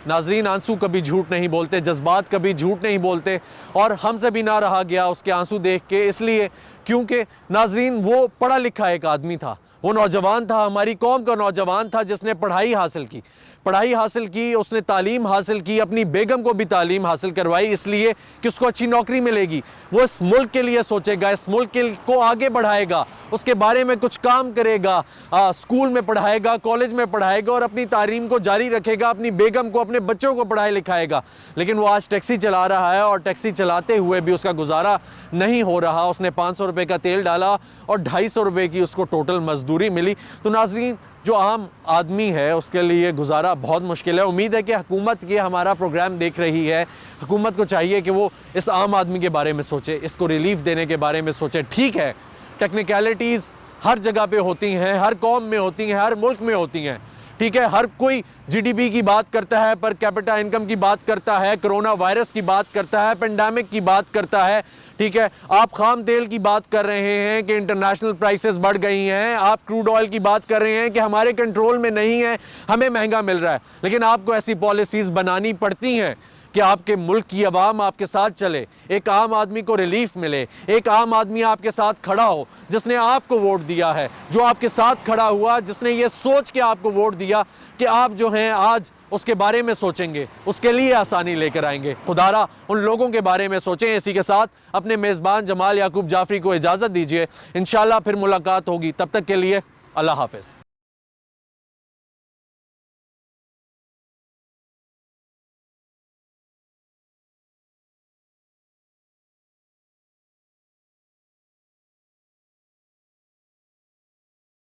नाज़रीन, आंसू कभी झूठ नहीं बोलते, जज्बात कभी झूठ नहीं बोलते, और हमसे भी ना रहा गया उसके आंसू देख के, इसलिए क्योंकि नाज़रीन वो पढ़ा लिखा एक आदमी था, वो नौजवान था, हमारी कौम का नौजवान था जिसने पढ़ाई हासिल की, पढ़ाई हासिल की, उसने तालीम हासिल की, अपनी बेगम को भी तालीम हासिल करवाई इसलिए कि उसको अच्छी नौकरी मिलेगी। वो इस मुल्क के लिए सोचेगा, इस मुल्क को आगे बढ़ाएगा, उसके बारे में कुछ काम करेगा, स्कूल में पढ़ाएगा, कॉलेज में पढ़ाएगा और अपनी तालीम को जारी रखेगा, अपनी बेगम को, अपने बच्चों को पढ़ाई लिखाएगा। लेकिन वो आज टैक्सी चला रहा है और टैक्सी चलाते हुए भी उसका गुजारा नहीं हो रहा। उसने 500 रुपये का तेल डाला और 250 रुपये की उसको टोटल मजदूरी मिली। तो नाज़रीन, जो आम आदमी है उसके लिए गुजारा बहुत मुश्किल है। उम्मीद है कि हुकूमत ये हमारा प्रोग्राम देख रही है। हुकूमत को चाहिए कि वो इस आम आदमी के बारे में सोचे, इसको रिलीफ देने के बारे में सोचे। ठीक है, टेक्निकलिटीज़ हर जगह पे होती हैं, हर कौम में होती हैं, हर मुल्क में होती हैं। ठीक है, हर कोई जीडीपी की बात करता है, पर कैपिटा इनकम की बात करता है, कोरोना वायरस की बात करता है, पेंडेमिक की बात करता है। ठीक है, आप खाम तेल की बात कर रहे हैं कि इंटरनेशनल प्राइसेस बढ़ गई हैं, आप क्रूड ऑयल की बात कर रहे हैं कि हमारे कंट्रोल में नहीं है, हमें महंगा मिल रहा है। लेकिन आपको ऐसी पॉलिसीज़ बनानी पड़ती हैं कि आपके मुल्क की आवाम आपके साथ चले, एक आम आदमी को रिलीफ मिले, एक आम आदमी आपके साथ खड़ा हो जिसने आपको वोट दिया है, जो आपके साथ खड़ा हुआ, जिसने ये सोच के आपको वोट दिया कि आप जो हैं आज उसके बारे में सोचेंगे, उसके लिए आसानी लेकर आएंगे। खुदारा उन लोगों के बारे में सोचें। इसी के साथ अपने मेज़बान जमाल याकूब जाफरी को इजाज़त दीजिए। इंशाल्लाह फिर मुलाकात होगी, तब तक के लिए अल्लाह हाफ़िज़।